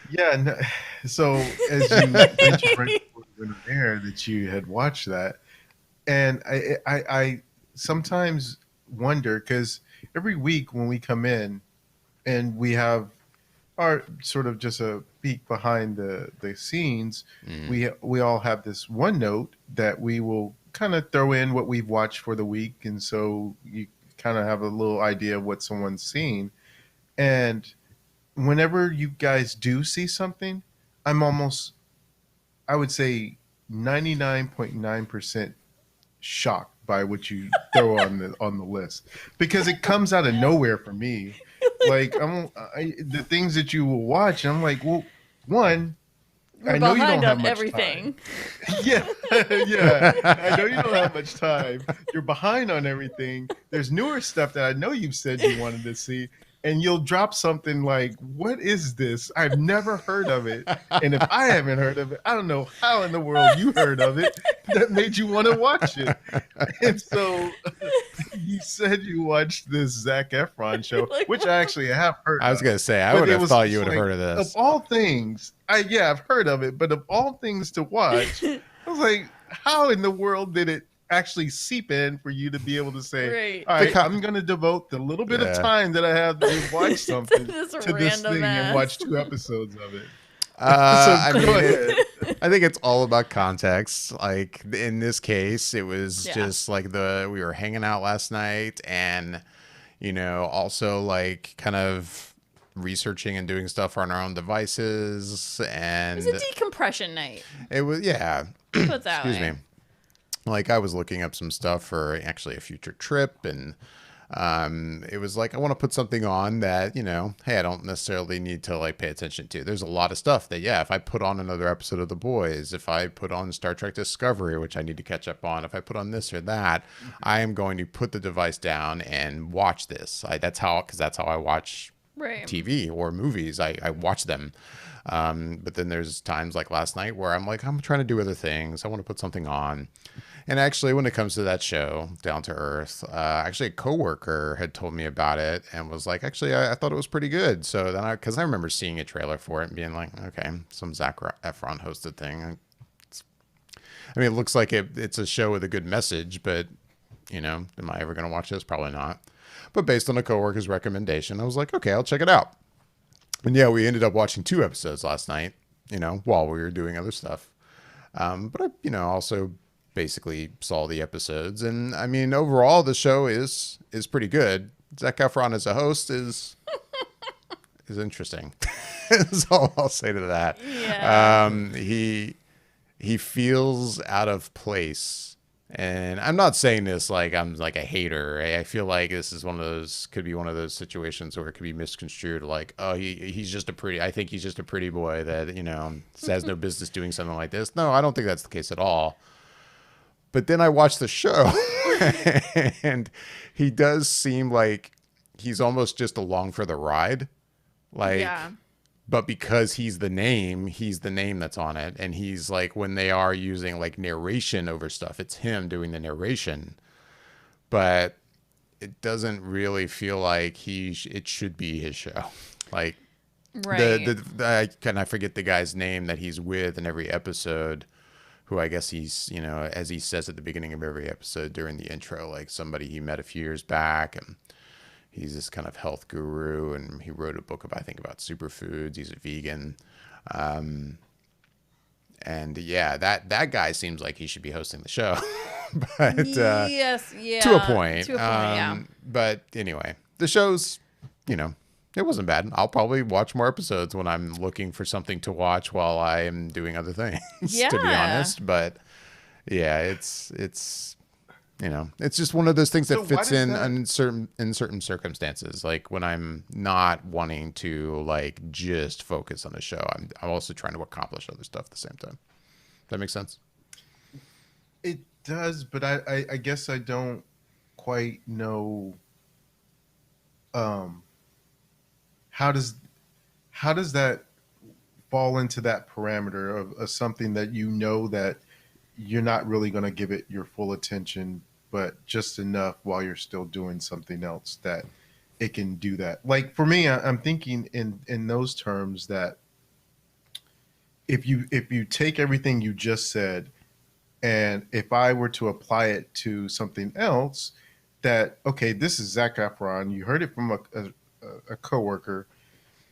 Speaker 2: Yeah. No, so as you mentioned right before we went on air that you had watched that, and I sometimes wonder, because every week when we come in and we have our sort of just a peek behind the scenes, we all have this OneNote that we will kind of throw in what we've watched for the week, and so you kind of have a little idea of what someone's seen. And whenever you guys do see something, I would say 99.9% shocked by what you throw on the list, because it comes out of nowhere for me. Like the things that you will watch, and I'm like, well, one,
Speaker 3: We're
Speaker 2: I know you
Speaker 3: behind
Speaker 2: don't have
Speaker 3: on
Speaker 2: much
Speaker 3: everything.
Speaker 2: time. Yeah. I know you don't have much time. You're behind on everything. There's newer stuff that I know you've said you wanted to see, and you'll drop something like, what is this? I've never heard of it. And if I haven't heard of it, I don't know how in the world you heard of it that made you want to watch it. And so you said you watched this Zac Efron show, which I actually have heard of.
Speaker 1: I was going to say, I would have thought you would have heard of this.
Speaker 2: Of all things, I've heard of it, but of all things to watch, I was like, how in the world did it actually seep in for you to be able to say,
Speaker 3: Right.
Speaker 2: all right, I'm going to devote the little bit of time that I have to watch something to this thing and watch 2 episodes of it.
Speaker 1: I mean, I think it's all about context. Like in this case, it was just like we were hanging out last night, and also like kind of researching and doing stuff on our own devices, and
Speaker 3: It was a decompression night.
Speaker 1: it was
Speaker 3: Put it that
Speaker 1: excuse
Speaker 3: way.
Speaker 1: me. Like I was looking up some stuff for actually a future trip, and it was like I want to put something on that hey, I don't necessarily need to like pay attention to. There's a lot of stuff that if I put on another episode of The Boys, if I put on Star Trek Discovery, which I need to catch up on, if I put on this or that, I am going to put the device down and watch this. That's how I watch TV or movies. I watch them. But then there's times like last night where I'm like, I'm trying to do other things. I want to put something on. And actually, when it comes to that show, Down to Earth, actually a coworker had told me about it and was like, actually, I thought it was pretty good. So then because I remember seeing a trailer for it and being like, okay, some Zac Efron hosted thing. I mean, it looks like it's a show with a good message, but am I ever going to watch this? Probably not. But based on a coworker's recommendation, I was like, okay, I'll check it out. And we ended up watching 2 episodes last night, while we were doing other stuff. But I, also basically saw the episodes, and I mean, overall, the show is pretty good. Zac Efron as a host is is interesting. That's all I'll say to that.
Speaker 3: Yeah.
Speaker 1: He feels out of place, and I'm not saying this like I'm like a hater. I feel like this is could be one of those situations where it could be misconstrued. Like, oh, I think he's just a pretty boy that has no business doing something like this. No, I don't think that's the case at all. But then I watched the show, and he does seem like he's almost just along for the ride. Like,
Speaker 3: Yeah.
Speaker 1: but because he's the name that's on it. And he's like, when they are using like narration over stuff, it's him doing the narration. But it doesn't really feel like it should be his show. Like,
Speaker 3: Right.
Speaker 1: I forget the guy's name that he's with in every episode, who I guess he's, as he says at the beginning of every episode during the intro, like somebody he met a few years back, and he's this kind of health guru, and he wrote a book about superfoods. He's a vegan. And yeah, that guy seems like he should be hosting the show. But
Speaker 3: Yes, yeah.
Speaker 1: to a point.
Speaker 3: Yeah.
Speaker 1: But anyway, the show's, it wasn't bad. I'll probably watch more episodes when I'm looking for something to watch while I am doing other things, to be
Speaker 3: Yeah.
Speaker 1: honest. But yeah, it's just one of those things that
Speaker 2: So
Speaker 1: fits
Speaker 2: why
Speaker 1: in
Speaker 2: does
Speaker 1: in certain circumstances. Like when I'm not wanting to like just focus on the show, I'm also trying to accomplish other stuff at the same time. Does that make sense?
Speaker 2: It does, but I guess I don't quite know. How does that fall into that parameter of something that that you're not really going to give it your full attention, but just enough while you're still doing something else that it can do that. Like for me, I'm thinking in those terms that if you take everything you just said, and if I were to apply it to something else, that okay, this is Zac Efron. You heard it from a coworker.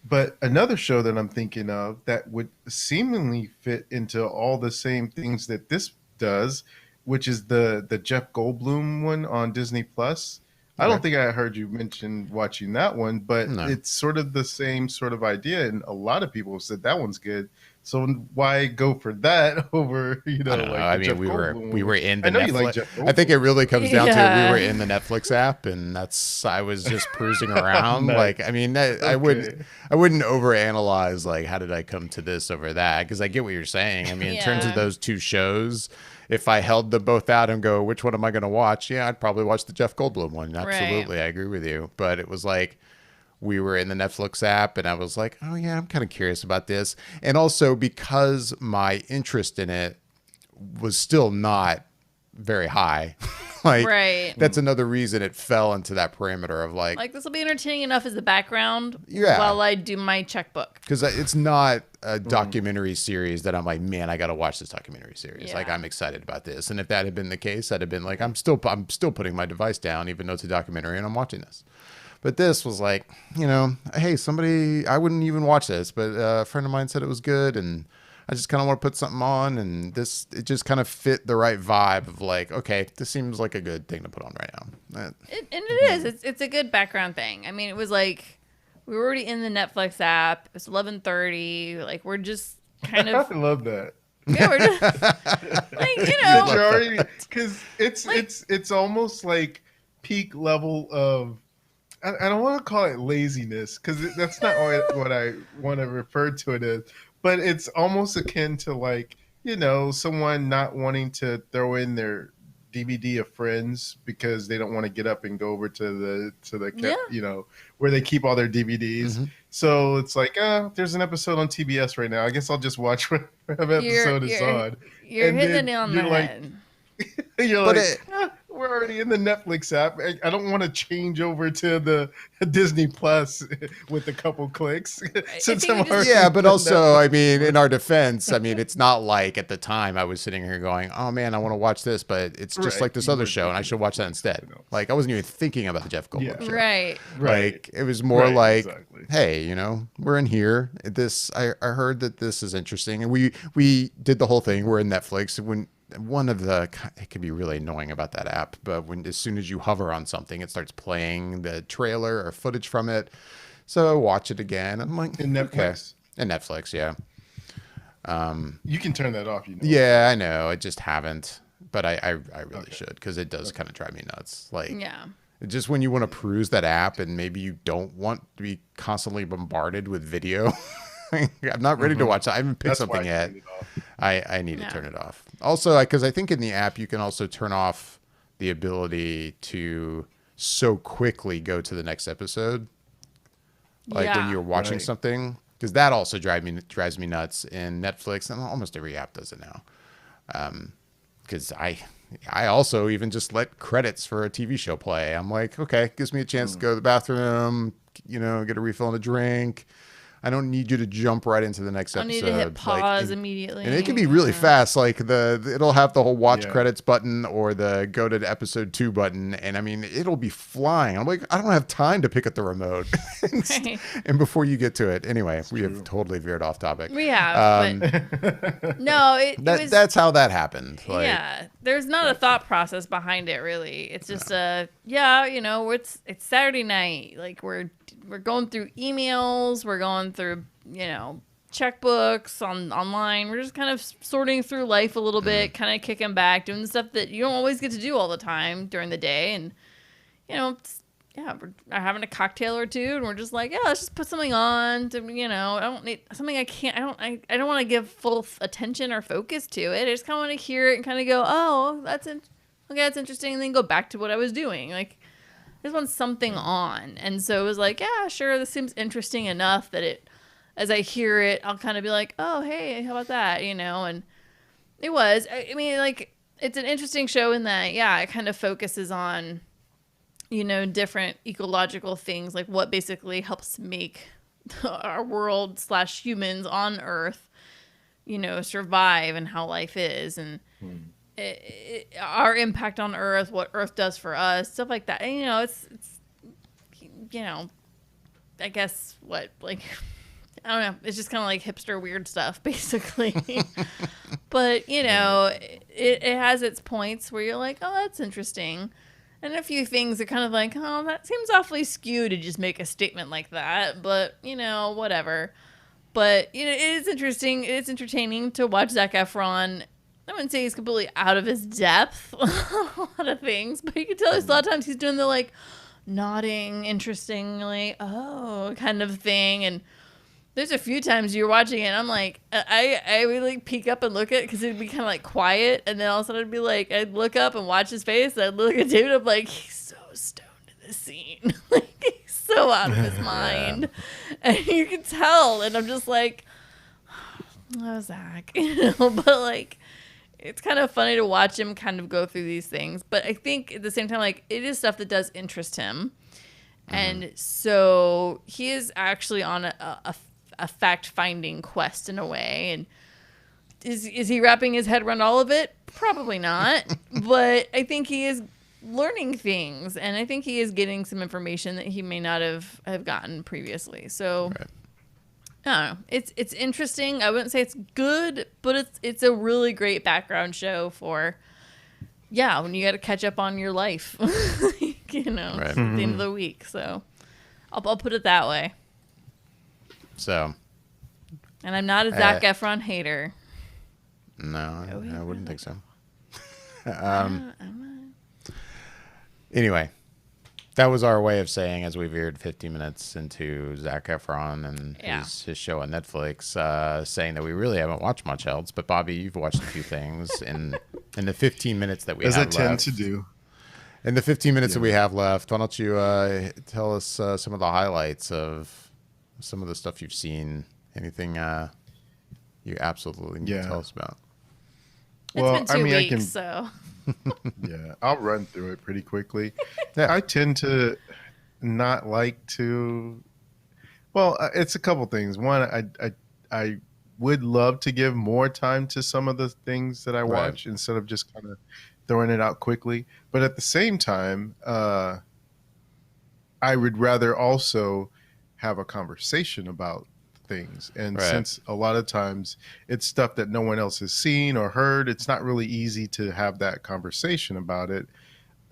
Speaker 2: But another show that I'm thinking of that would seemingly fit into all the same things that this does, which is the Jeff Goldblum one on Disney Plus. I don't think I heard you mention watching that one, but
Speaker 1: No.
Speaker 2: it's sort of the same sort of idea, and a lot of people have said that one's good. So why go for that over
Speaker 1: I don't know. I mean, we were in the
Speaker 2: I know you
Speaker 1: Netflix.
Speaker 2: like Jeff Goldblum.
Speaker 1: I think it really comes down to
Speaker 3: Yeah.
Speaker 1: we were in the Netflix app, and I was just cruising around.
Speaker 2: Nice.
Speaker 1: Like, I mean, I wouldn't overanalyze like how did I come to this over that, because I get what you're saying. I mean, in terms of
Speaker 3: Yeah.
Speaker 1: those two shows, if I held them both out and go, which one am I going to watch? Yeah, I'd probably watch the Jeff Goldblum one. Absolutely, I agree with you. But it was like, we were in the Netflix app, and I was like, oh yeah, I'm kind of curious about this. And also because my interest in it was still not very high. Like,
Speaker 3: Right.
Speaker 1: that's another reason it fell into that parameter of
Speaker 3: Like this will be entertaining enough as the background
Speaker 1: Yeah.
Speaker 3: while I do my checkbook.
Speaker 1: because it's not a documentary series that I'm like, man, I got to watch this documentary series.
Speaker 3: Yeah.
Speaker 1: Like, I'm excited about this. And if that had been the case, I'd have been like, I'm still putting my device down, even though it's a documentary and I'm watching this. But this was like, hey, I wouldn't even watch this, but a friend of mine said it was good, and I just kind of want to put something on, and it just kind of fit the right vibe of like, okay, this seems like a good thing to put on right now.
Speaker 3: And it is. It's a good background thing. I mean, it was like we were already in the Netflix app. It's 11:30. Like we're just kind
Speaker 2: I
Speaker 3: of
Speaker 2: love that.
Speaker 3: yeah, we're just like
Speaker 2: Because it's almost like peak level of. I don't want to call it laziness because that's not what I want to refer to it as, but it's almost akin to like someone not wanting to throw in their DVD of Friends because they don't want to get up and go over to the where they keep all their DVDs.
Speaker 1: Mm-hmm.
Speaker 2: So it's like, there's an episode on TBS right now. I guess I'll just watch whatever episode is on.
Speaker 3: You're
Speaker 2: And
Speaker 3: hitting
Speaker 2: then
Speaker 3: it on
Speaker 2: you're
Speaker 3: the
Speaker 2: like-
Speaker 3: head.
Speaker 2: You're
Speaker 1: But
Speaker 2: like, we're already in the Netflix app. I don't want to change over to the Disney Plus with a couple clicks. Since
Speaker 3: think
Speaker 2: I'm
Speaker 3: you just-
Speaker 2: already
Speaker 1: Yeah, but
Speaker 2: in
Speaker 1: also,
Speaker 2: Netflix.
Speaker 1: I mean, in our defense, I mean, it's not like at the time I was sitting here going, oh man, I want to watch this, but it's just
Speaker 2: Right,
Speaker 1: like this
Speaker 2: you
Speaker 1: other
Speaker 2: were
Speaker 1: show, and I
Speaker 2: thinking
Speaker 1: should watch that instead.
Speaker 2: something else.
Speaker 1: Like, I wasn't even thinking about the Jeff Goldblum
Speaker 2: Yeah.
Speaker 1: show.
Speaker 3: Right.
Speaker 1: Like, it was more
Speaker 2: Right,
Speaker 1: like,
Speaker 2: exactly.
Speaker 1: hey, we're in here. I heard that this is interesting, and we did the whole thing. We're in Netflix. When it can be really annoying about that app, but as soon as you hover on something, it starts playing the trailer or footage from it. So I watch it again. I'm like,
Speaker 2: In
Speaker 1: okay.
Speaker 2: Netflix.
Speaker 1: And Netflix, yeah.
Speaker 2: You can turn that off,
Speaker 1: Yeah, I know. I just haven't, but I really should, because it does kind of drive me nuts. Like,
Speaker 3: Yeah.
Speaker 1: just when you want to peruse that app and maybe you don't want to be constantly bombarded with video. I'm not ready to watch that. I haven't picked something yet. I need to turn it off. Also, because I think in the app you can also turn off the ability to so quickly go to the next episode. Like when you're watching something, because that also drives me nuts in Netflix, and almost every app does it now. Because I also even just let credits for a TV show play. I'm like, okay, gives me a chance to go to the bathroom, get a refill and a drink. I don't need you to jump right into the next episode.
Speaker 3: I need to hit pause immediately.
Speaker 1: And it can be really fast. Like it'll have the whole watch credits button or the go to episode 2 button. And I mean, it'll be flying. I'm like, I don't have time to pick up the remote. And before you get to it, anyway, we have totally veered off topic.
Speaker 3: We have, but no,
Speaker 1: that's how that happened. Like,
Speaker 3: yeah, there's not a thought process behind it, really. It's just it's Saturday night. Like we're going through emails, we're going through, checkbooks online. We're just kind of sorting through life a little bit, kind of kicking back, doing the stuff that you don't always get to do all the time during the day. And, we're having a cocktail or two, and we're just like, let's just put something on to, I don't need something I don't want to give full attention or focus to it. I just kind of want to hear it and kind of go, oh, that's interesting. And then go back to what I was doing. Like, I just want something on. And so it was like, yeah, sure, this seems interesting enough that as I hear it, I'll kind of be like, oh, hey, how about that? And it was, I mean, like, it's an interesting show in that, it kind of focuses on, different ecological things, like what basically helps make our world / humans on Earth, survive, and how life is. And our impact on Earth, what Earth does for us, stuff like that. And, it's I guess I don't know. It's just kind of like hipster weird stuff, basically. But, it has its points where you're like, oh, that's interesting. And a few things are kind of like, oh, that seems awfully skewed to just make a statement like that. But, whatever. But, it is interesting. It's entertaining to watch Zac Efron. I wouldn't say he's completely out of his depth a lot of things, but you can tell there's a lot of times he's doing the like nodding interestingly, oh, kind of thing. And there's a few times you're watching it and I'm like, I would like peek up and look at it because it'd be kind of like quiet, and then all of a sudden I'd be like, I'd look up and watch his face, and I'd look at David, I'm like, he's so stoned in this scene. Like, he's so out of his mind. And you can tell, and I'm just like, oh, Zach, but like, it's kind of funny to watch him kind of go through these things. But I think at the same time, like, it is stuff that does interest him. And so he is actually on a fact-finding quest in a way. And is he wrapping his head around all of it? Probably not. But I think he is learning things. And I think he is getting some information that he may not have gotten previously. So... Right. I don't know. It's interesting. I wouldn't say it's good, but it's a really great background show for, when you got to catch up on your life, right. At the end of the week. So I'll put it that way.
Speaker 1: So.
Speaker 3: And I'm not a Zac Efron hater.
Speaker 1: No, I wouldn't think so. Anyway. That was our way of saying, as we veered 50 minutes into Zac Efron and his show on Netflix, saying that we really haven't watched much else. But Bobby, you've watched a few things in the 15 minutes that we have left.
Speaker 2: As I tend to do.
Speaker 1: In the 15 minutes that we have left, why don't you tell us some of the highlights of some of the stuff you've seen? Anything you absolutely need to tell us about?
Speaker 3: It's been 2 weeks, so...
Speaker 2: Yeah, I'll run through it pretty quickly. I tend to not like to. Well, it's a couple things. One, I would love to give more time to some of the things that I watch instead of just kind of throwing it out quickly. But at the same time, I would rather also have a conversation about things. And since a lot of times it's stuff that no one else has seen or heard, it's not really easy to have that conversation about it.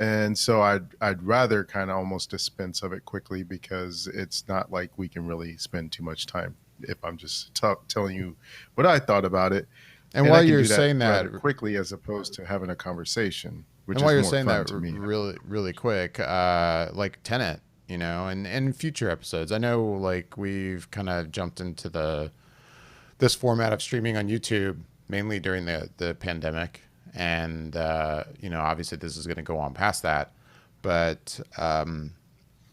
Speaker 2: And so I'd rather kind of almost dispense of it quickly, because it's not like we can really spend too much time if I'm just telling you what I thought about it.
Speaker 1: And
Speaker 2: And I
Speaker 1: while
Speaker 2: can
Speaker 1: you're
Speaker 2: do that
Speaker 1: saying that,
Speaker 2: rather quickly as opposed to having a conversation, which
Speaker 1: and while
Speaker 2: is
Speaker 1: you're
Speaker 2: more
Speaker 1: saying
Speaker 2: fun
Speaker 1: that
Speaker 2: to me.
Speaker 1: really, really quick, like Tenet, and future episodes, I know like we've kind of jumped into this format of streaming on YouTube mainly during the pandemic, and obviously this is going to go on past that, but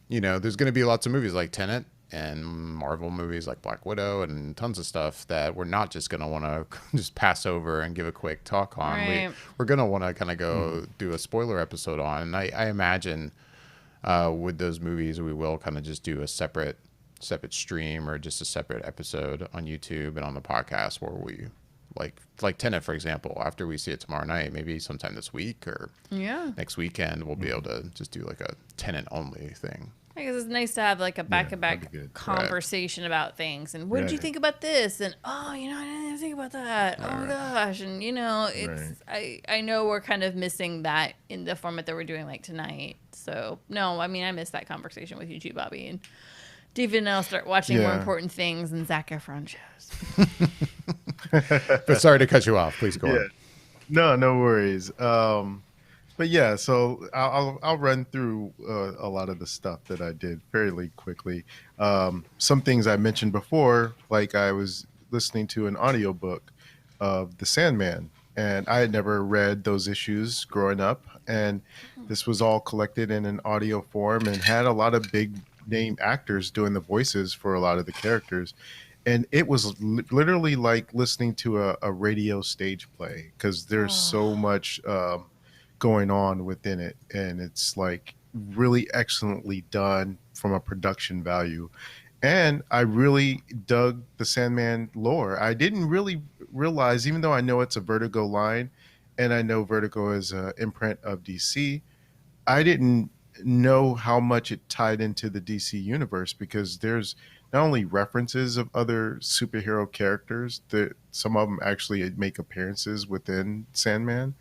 Speaker 1: there's going to be lots of movies like Tenet and Marvel movies like Black Widow and tons of stuff that we're not just going to want to just pass over and give a quick talk on.
Speaker 3: Right.
Speaker 1: We're going to want to kind of go do a spoiler episode on, and I imagine with those movies we will kind of just do a separate stream or just a separate episode on YouTube and on the podcast where we like Tenet, for example, after we see it tomorrow night, maybe sometime this week or
Speaker 3: Yeah.
Speaker 1: next weekend, we'll be able to just do like a Tenet only thing.
Speaker 3: I guess it's nice to have like a
Speaker 2: that'd
Speaker 3: back-to-back
Speaker 2: be good.
Speaker 3: conversation about things. And what did you
Speaker 2: Right.
Speaker 3: think about this? And I didn't even think about that. Oh my gosh! And it's I know we're kind of missing that in the format that we're doing like tonight. So no, I mean I miss that conversation with you too, Bobby. And David and I'll start watching more
Speaker 2: Yeah.
Speaker 3: important things and Zac Efron shows.
Speaker 1: But sorry to cut you off. Please go
Speaker 2: Yeah.
Speaker 1: on.
Speaker 2: No worries. But yeah, so I'll run through a lot of the stuff that I did fairly quickly. Some things I mentioned before, like I was listening to an audiobook of The Sandman, and I had never read those issues growing up, and this was all collected in an audio form and had a lot of big name actors doing the voices for a lot of the characters. And it was literally like listening to a radio stage play, because there's so much going on within it, and it's like really excellently done from a production value. And I really dug the Sandman lore. I didn't really realize, even though I know it's a Vertigo line and I know Vertigo is an imprint of DC, I didn't know how much it tied into the DC universe, because there's not only references of other superhero characters, that some of them actually make appearances within Sandman,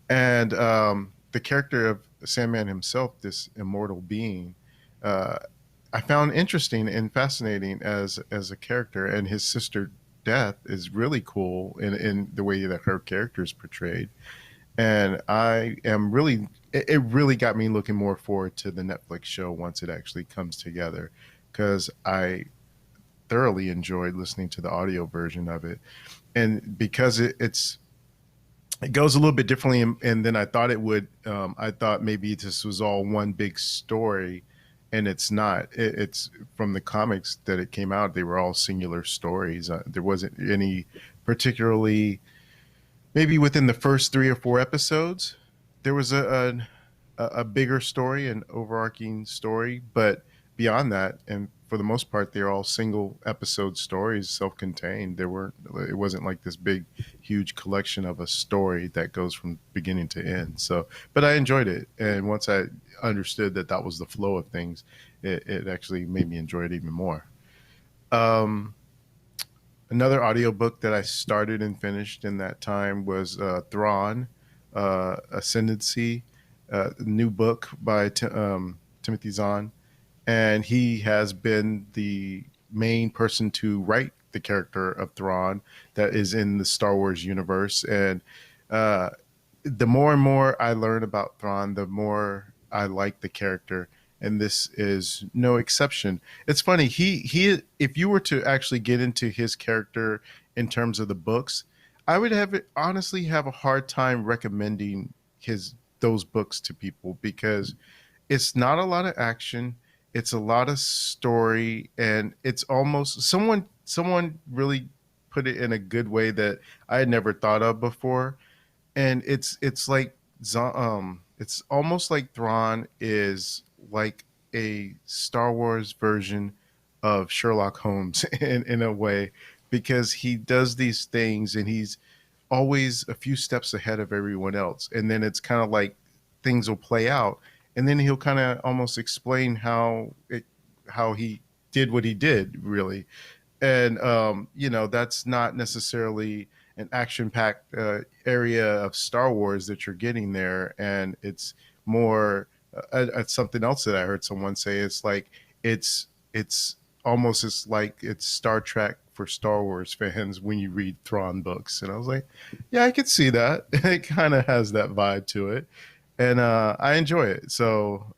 Speaker 2: and the character of Sandman himself, this immortal being, uh, I found interesting and fascinating as a character, and his sister Death is really cool in the way that her character is portrayed. And I am really, it really got me looking more forward to the Netflix show once it actually comes together, because I thoroughly enjoyed listening to the audio version of it. And because it goes a little bit differently, and than I thought it would. I thought maybe this was all one big story, and it's not. It's from the comics that it came out. They were all singular stories. There wasn't any particularly. Maybe within the first 3 or 4 episodes, there was a bigger story, an overarching story, but beyond that, and for the most part, they're all single episode stories, self-contained. It wasn't like this big, huge collection of a story that goes from beginning to end. So, but I enjoyed it, and once I understood that that was the flow of things, it actually made me enjoy it even more. Um, Another audiobook that I started and finished in that time was Thrawn, Ascendancy, new book by Timothy Zahn. And he has been the main person to write the character of Thrawn that is in the Star Wars universe. And uh, the more and more I learn about Thrawn, the more I like the character, and this is no exception. It's funny, he if you were to actually get into his character in terms of the books, I would honestly have a hard time recommending his those books to people, because it's not a lot of action, it's a lot of story, and it's almost someone really put it in a good way that I had never thought of before. And it's like it's almost like Thrawn is like a Star Wars version of Sherlock Holmes in a way, because he does these things and he's always a few steps ahead of everyone else, and then it's kind of like things will play out, and then he'll kind of almost explain how he did what he did, really. And that's not necessarily an action-packed area of Star Wars that you're getting there, and it's more something else that I heard someone say. It's like it's almost as like it's Star Trek for Star Wars fans when you read Thrawn books, and I was like, yeah, I could see that. It kind of has that vibe to it, and I enjoy it. So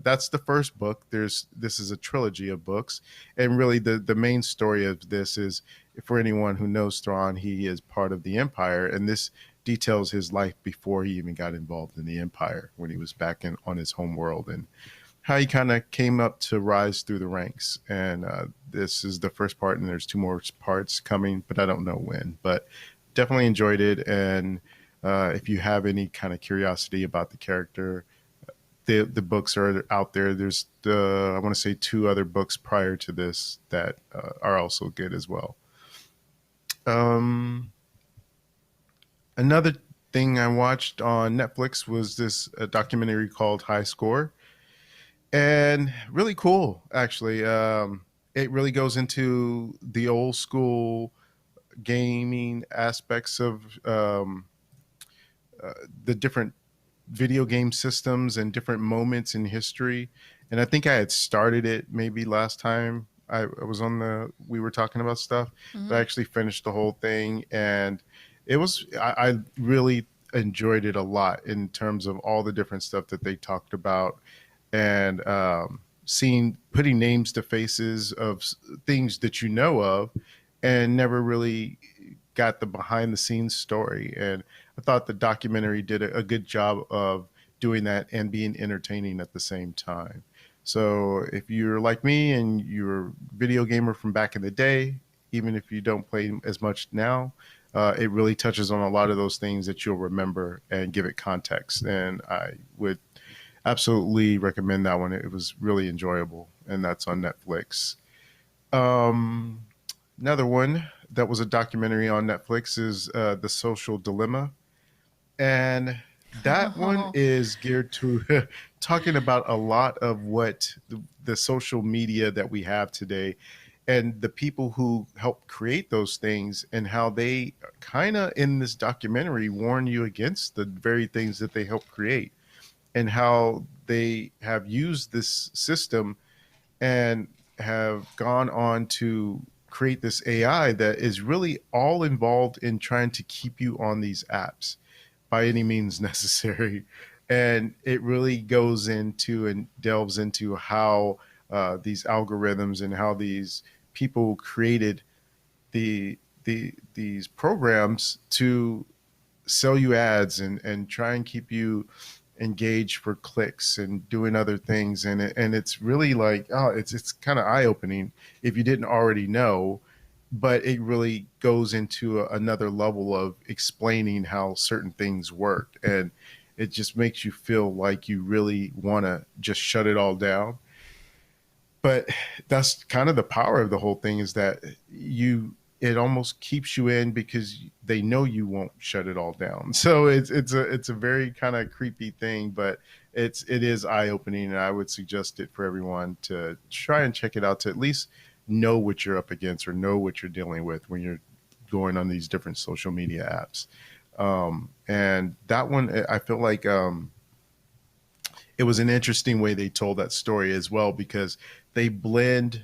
Speaker 2: that's the first book. This is a trilogy of books, and really the main story of this is, for anyone who knows Thrawn, he is part of the Empire, and this details his life before he even got involved in the Empire, when he was back on his home world, and how he kind of came up to rise through the ranks. And this is the first part, and there's two more parts coming, but I don't know when. But definitely enjoyed it, and if you have any kind of curiosity about the character, the books are out there. There's I want to say 2 other books prior to this that are also good as well. Another thing I watched on Netflix was this documentary called High Score, and really cool, actually. It really goes into the old school gaming aspects of the different video game systems and different moments in history. And I think I had started it maybe last time I was we were talking about stuff, but I actually finished the whole thing, and I really enjoyed it a lot in terms of all the different stuff that they talked about, and putting names to faces of things that you know of and never really got the behind the scenes story. And I thought the documentary did a good job of doing that and being entertaining at the same time. So if you're like me and you're a video gamer from back in the day, even if you don't play as much now, it really touches on a lot of those things that you'll remember and give it context. And I would absolutely recommend that one. It was really enjoyable, and that's on Netflix. Another one that was a documentary on Netflix is The Social Dilemma. And that one is geared to talking about a lot of what the social media that we have today, and the people who help create those things, and how they kind of in this documentary warn you against the very things that they help create, and how they have used this system and have gone on to create this AI that is really all involved in trying to keep you on these apps by any means necessary. And it really goes into and delves into how these algorithms and how these people created these programs to sell you ads and try and keep you engaged for clicks and doing other things. And it's really like, it's kind of eye-opening if you didn't already know, but it really goes into another level of explaining how certain things work. And it just makes you feel like you really want to just shut it all down. But that's kind of the power of the whole thing, is that it almost keeps you in because they know you won't shut it all down. So it's a very kind of creepy thing, but it is eye-opening, and I would suggest it for everyone to try and check it out, to at least know what you're up against or know what you're dealing with when you're going on these different social media apps. And that one, I feel like it was an interesting way they told that story as well, because they blend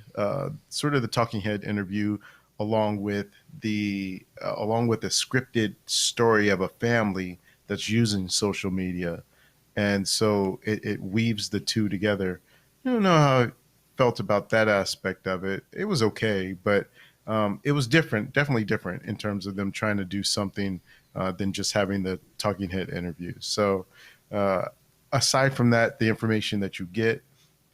Speaker 2: sort of the talking head interview along with the scripted story of a family that's using social media. And so it weaves the two together. I don't know how I felt about that aspect of it. It was okay, but it was different, definitely different in terms of them trying to do something than just having the talking head interview. So aside from that, the information that you get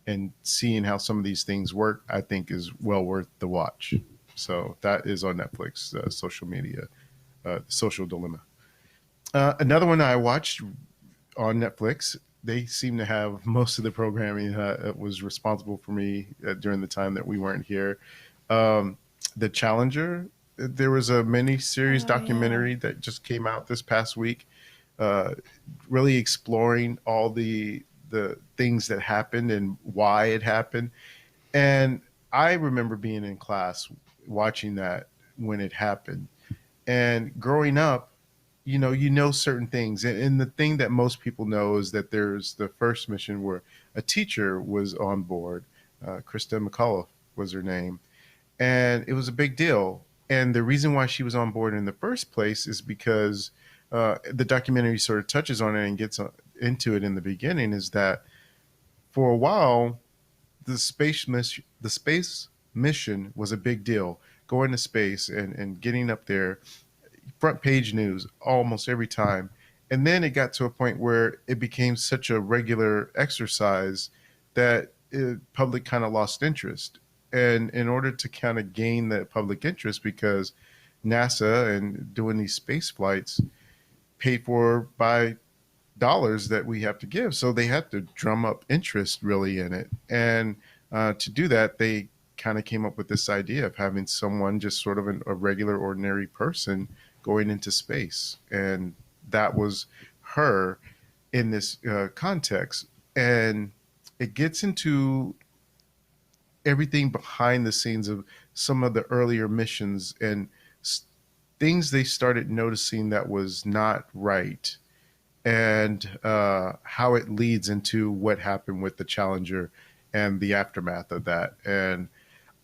Speaker 2: and seeing how some of these things work, I think is well worth the watch. So that is on Netflix, social media, Social Dilemma. Another one I watched on Netflix, they seem to have most of the programming that was responsible for me during the time that we weren't here. The Challenger, there was a mini-series documentary that just came out this past week, really exploring all the things that happened and why it happened. And I remember being in class watching that when it happened, And growing up, you know certain things, and the thing that most people know is that there's the first mission where a teacher was on board. Krista McAuliffe was her name, and it was a big deal. And the reason why she was on board in the first place is because the documentary sort of touches on it and gets into it in the beginning. Is that for a while the space mission was a big deal, going to space and getting up there, front page news almost every time. And then it got to a point where it became such a regular exercise that public kind of lost interest. And in order to kind of gain that public interest, because NASA and doing these space flights paid for by dollars that we have to give, so they had to drum up interest really in it. And to do that, they kind of came up with this idea of having someone just sort of a regular, ordinary person going into space, and that was her in this context. And it gets into everything behind the scenes of some of the earlier missions and things they started noticing that was not right, and how it leads into what happened with the Challenger and the aftermath of that. And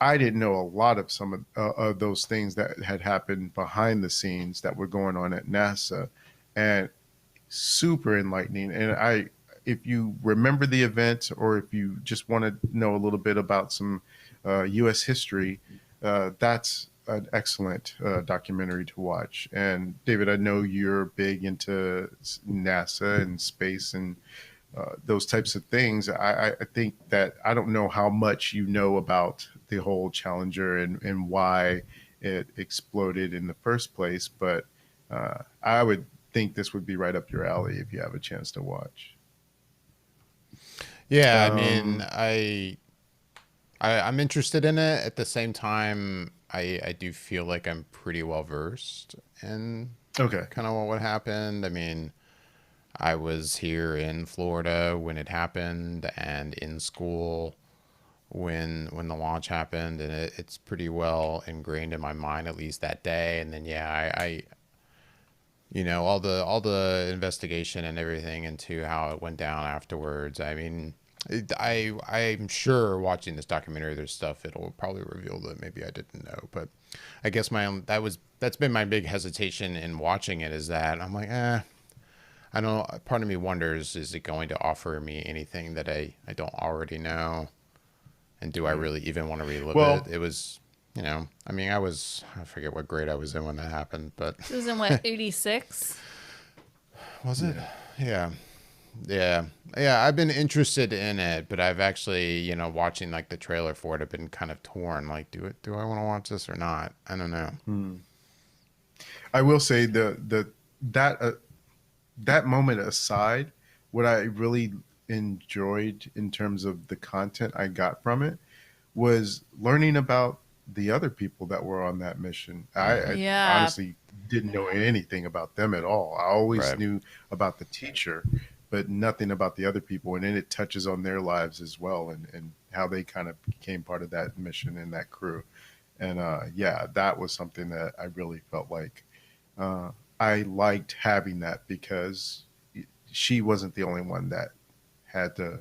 Speaker 2: I didn't know a lot of some of those things that had happened behind the scenes that were going on at NASA, and super enlightening. And if you remember the event, or if you just want to know a little bit about some U.S. history, that's an excellent documentary to watch. And David, I know you're big into NASA and space and those types of things. I think that I don't know how much you know about the whole Challenger and why it exploded in the first place, but I would think this would be right up your alley if you have a chance to watch.
Speaker 1: Yeah, I mean, I'm interested in it. At the same time, I do feel like I'm pretty well versed in kind of what happened. I mean, I was here in Florida when it happened, and in school when the launch happened, and it's pretty well ingrained in my mind, at least that day. And then I all the investigation and everything into how it went down afterwards. I mean, I'm sure watching this documentary, there's stuff it'll probably reveal that maybe I didn't know. But I guess that's been my big hesitation in watching it, is that I'm like, I don't know. Part of me wonders, is it going to offer me anything that I don't already know? And do I really even want to relive it? It was, I mean, I forget what grade I was in when that happened, but
Speaker 3: It was in what, 86?
Speaker 1: Was it? Yeah. I've been interested in it, but I've actually, watching like the trailer for it, I've been kind of torn. Like, do I want to watch this or not? I don't know.
Speaker 2: I will say that moment aside, what I really enjoyed in terms of the content I got from it was learning about the other people that were on that mission. I honestly didn't know anything about them at all. I always knew about the teacher, but nothing about the other people. And then it touches on their lives as well, and how they kind of became part of that mission and that crew. And that was something that I really felt like I liked having that, because she wasn't the only one that had to,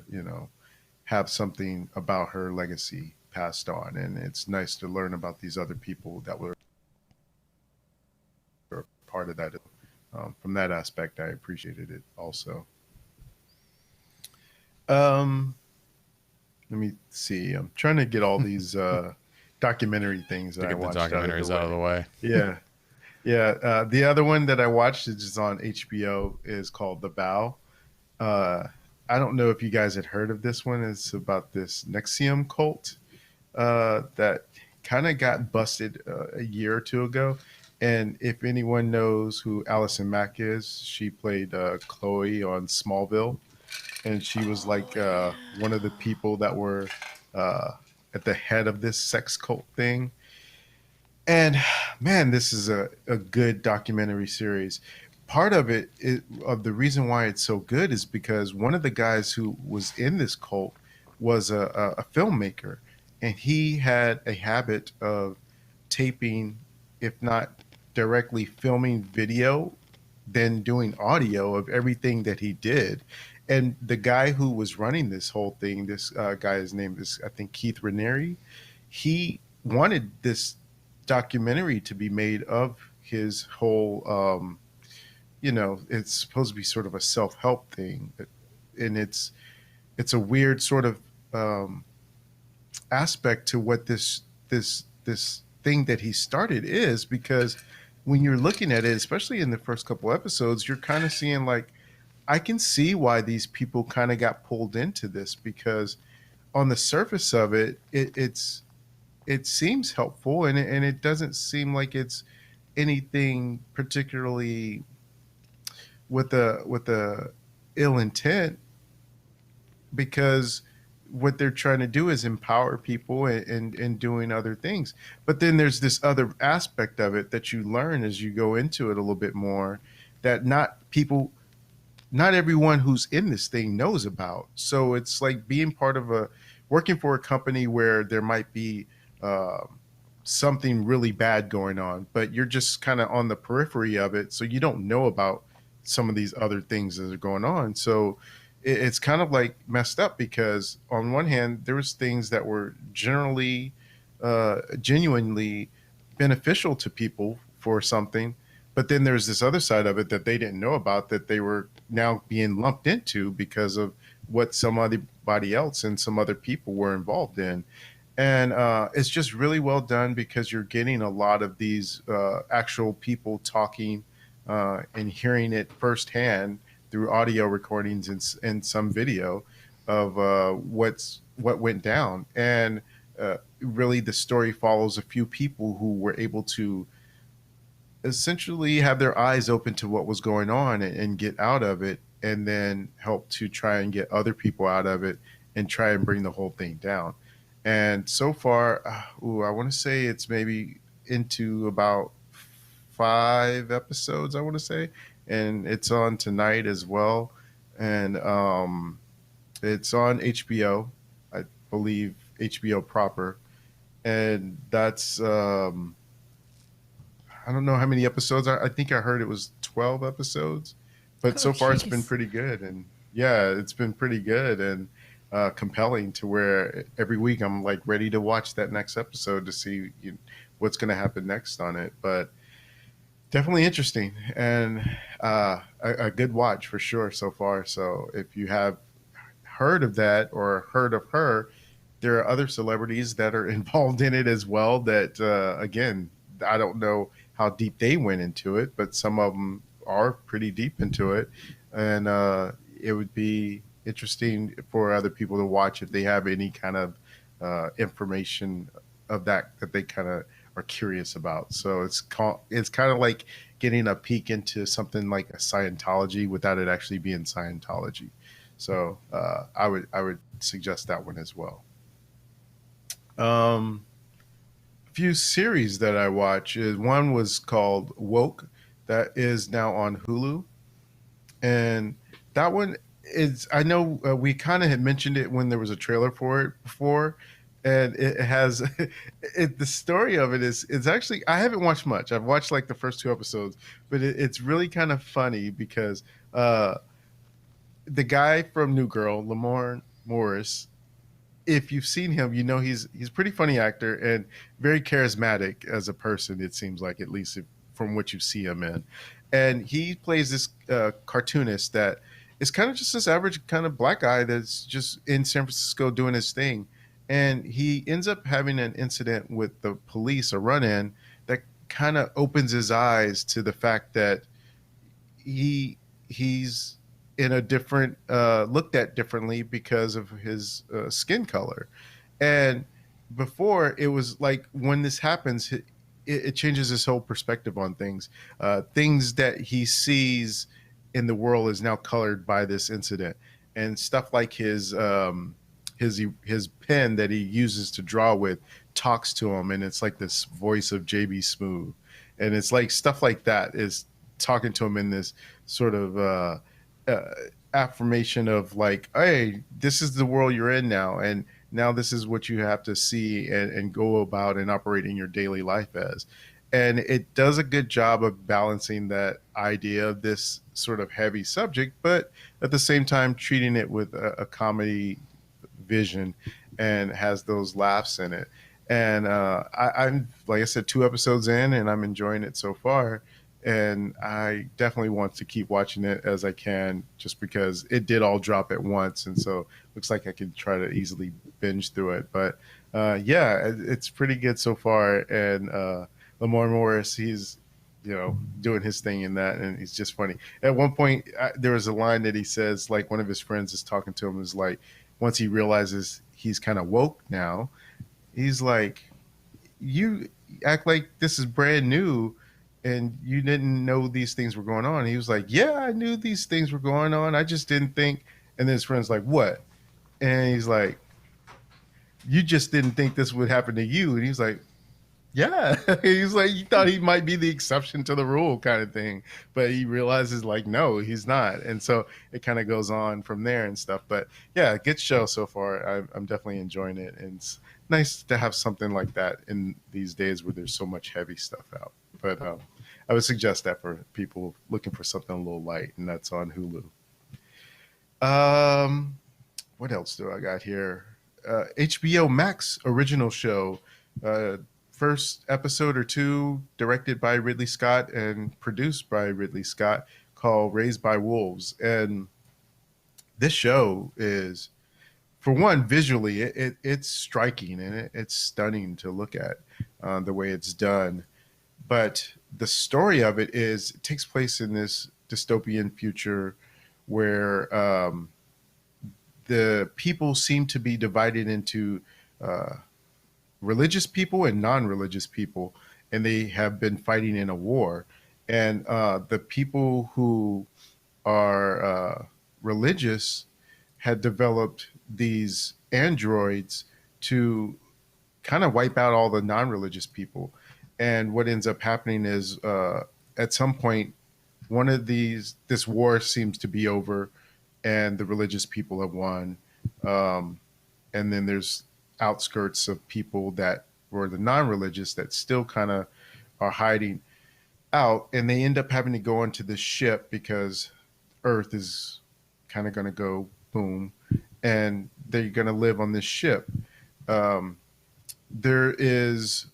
Speaker 2: have something about her legacy passed on. And it's nice to learn about these other people that were part of that. From that aspect, I appreciated it also. Let me see. I'm trying to get all these documentary things that I watched.
Speaker 1: Get the documentaries out of the way.
Speaker 2: Yeah. Yeah. The other one that I watched, is just on HBO, is called The Vow. I don't know if you guys had heard of this one. It's about this Nexium cult that kind of got busted a year or two ago. And if anyone knows who Allison Mack is, she played Chloe on Smallville. And she was like one of the people that were at the head of this sex cult thing. And man, this is a good documentary series. Part of it, of the reason why it's so good, is because one of the guys who was in this cult was a filmmaker, and he had a habit of taping, if not directly filming video than doing audio of everything that he did. And the guy who was running this whole thing, this guy, his name is, I think, Keith Raniere, he wanted this documentary to be made of his whole, it's supposed to be sort of a self-help thing. And it's a weird sort of aspect to what this thing that he started is, because when you're looking at it, especially in the first couple episodes, you're kind of seeing like, I can see why these people kind of got pulled into this, because on the surface of it, it seems helpful, and it doesn't seem like it's anything particularly with a ill intent, because what they're trying to do is empower people and doing other things. But then there's this other aspect of it that you learn as you go into it a little bit more, that not everyone who's in this thing knows about. So it's like being part of working for a company where there might be something really bad going on, but you're just kind of on the periphery of it. So you don't know about some of these other things that are going on. So it's kind of like messed up, because on one hand, there was things that were genuinely beneficial to people for something. But then there's this other side of it that they didn't know about, that they were now being lumped into because of what somebody else and some other people were involved in. And it's just really well done, because you're getting a lot of these actual people talking and hearing it firsthand through audio recordings and some video of what went down. And really the story follows a few people who were able to essentially have their eyes open to what was going on and get out of it, and then help to try and get other people out of it and try and bring the whole thing down. And so far, I want to say it's maybe into about 5 episodes, I want to say, and it's on tonight as well. And it's on HBO, I believe, HBO proper. And that's I don't know how many episodes. I think I heard it was 12 episodes, but so far it's been pretty good. And yeah, it's been pretty good and compelling, to where every week I'm like ready to watch that next episode to see what's going to happen next on it. But definitely interesting, and a good watch for sure so far. So if you have heard of that or heard of her, there are other celebrities that are involved in it as well that, again, I don't know how deep they went into it, but some of them are pretty deep into it. And it would be interesting for other people to watch if they have any kind of information of that they kind of are curious about. So it's kind of like getting a peek into something like a Scientology without it actually being Scientology. So I would suggest that one as well. A few series that I watch is, one was called Woke, that is now on Hulu, and that one is, I know we kind of had mentioned it when there was a trailer for it before, and it has the story of it is, it's actually, I haven't watched much. I've watched like the first 2 episodes, but it's really kind of funny, because the guy from New Girl, Lamorne Morris, if you've seen him, he's a pretty funny actor and very charismatic as a person, it seems like, at least from what you see him in. And he plays this cartoonist that is kind of just this average kind of black guy that's just in San Francisco doing his thing. And he ends up having an incident with the police, a run-in, that kind of opens his eyes to the fact that he's in a different, looked at differently because of his skin color. And before, it was like, when this happens, it changes his whole perspective on things. Things that he sees in the world is now colored by this incident, and stuff like his pen that he uses to draw with talks to him, and it's like this voice of JB Smoove, and it's like stuff like that is talking to him in this sort of affirmation of like, hey, this is the world you're in now, and now this is what you have to see and go about and operate in your daily life as. and it does a good job of balancing that idea of this sort of heavy subject, but at the same time treating it with a comedy vision, and has those laughs in it. And I'm, like I said, 2 episodes in, and I'm enjoying it so far. And I definitely want to keep watching it as I can, just because it did all drop at once, and so looks like I could try to easily binge through it. But yeah, it's pretty good so far. And Lamar Morris, he's doing his thing in that, and he's just funny. At one point, there was a line that he says, like one of his friends is talking to him, is like, once he realizes he's kind of woke now, he's like, you act like this is brand new and you didn't know these things were going on. He was like, yeah, I knew these things were going on, I just didn't think. And then his friend's like, what? And he's like, you just didn't think this would happen to you. And he's like, yeah. He's like, you thought he might be the exception to the rule kind of thing, but he realizes, like, no, he's not. And so it kind of goes on from there and stuff. But yeah, good show so far. I'm definitely enjoying it, and it's nice to have something like that in these days where there's so much heavy stuff out. But I would suggest that for people looking for something a little light, and that's on Hulu. What else do I got here? HBO Max original show. First episode or two, directed by Ridley Scott and produced by Ridley Scott, called Raised by Wolves. And this show is, for one, visually, it's striking, and it's stunning to look at, the way it's done. But the story of it takes place in this dystopian future where the people seem to be divided into religious people and non-religious people, and they have been fighting in a war. And the people who are religious had developed these androids to kind of wipe out all the non-religious people. And what ends up happening is at some point, this war seems to be over, and the religious people have won. And then there's outskirts of people that were the non-religious that still kind of are hiding out, and they end up having to go onto this ship because Earth is kind of going to go boom, and they're going to live on this ship. There is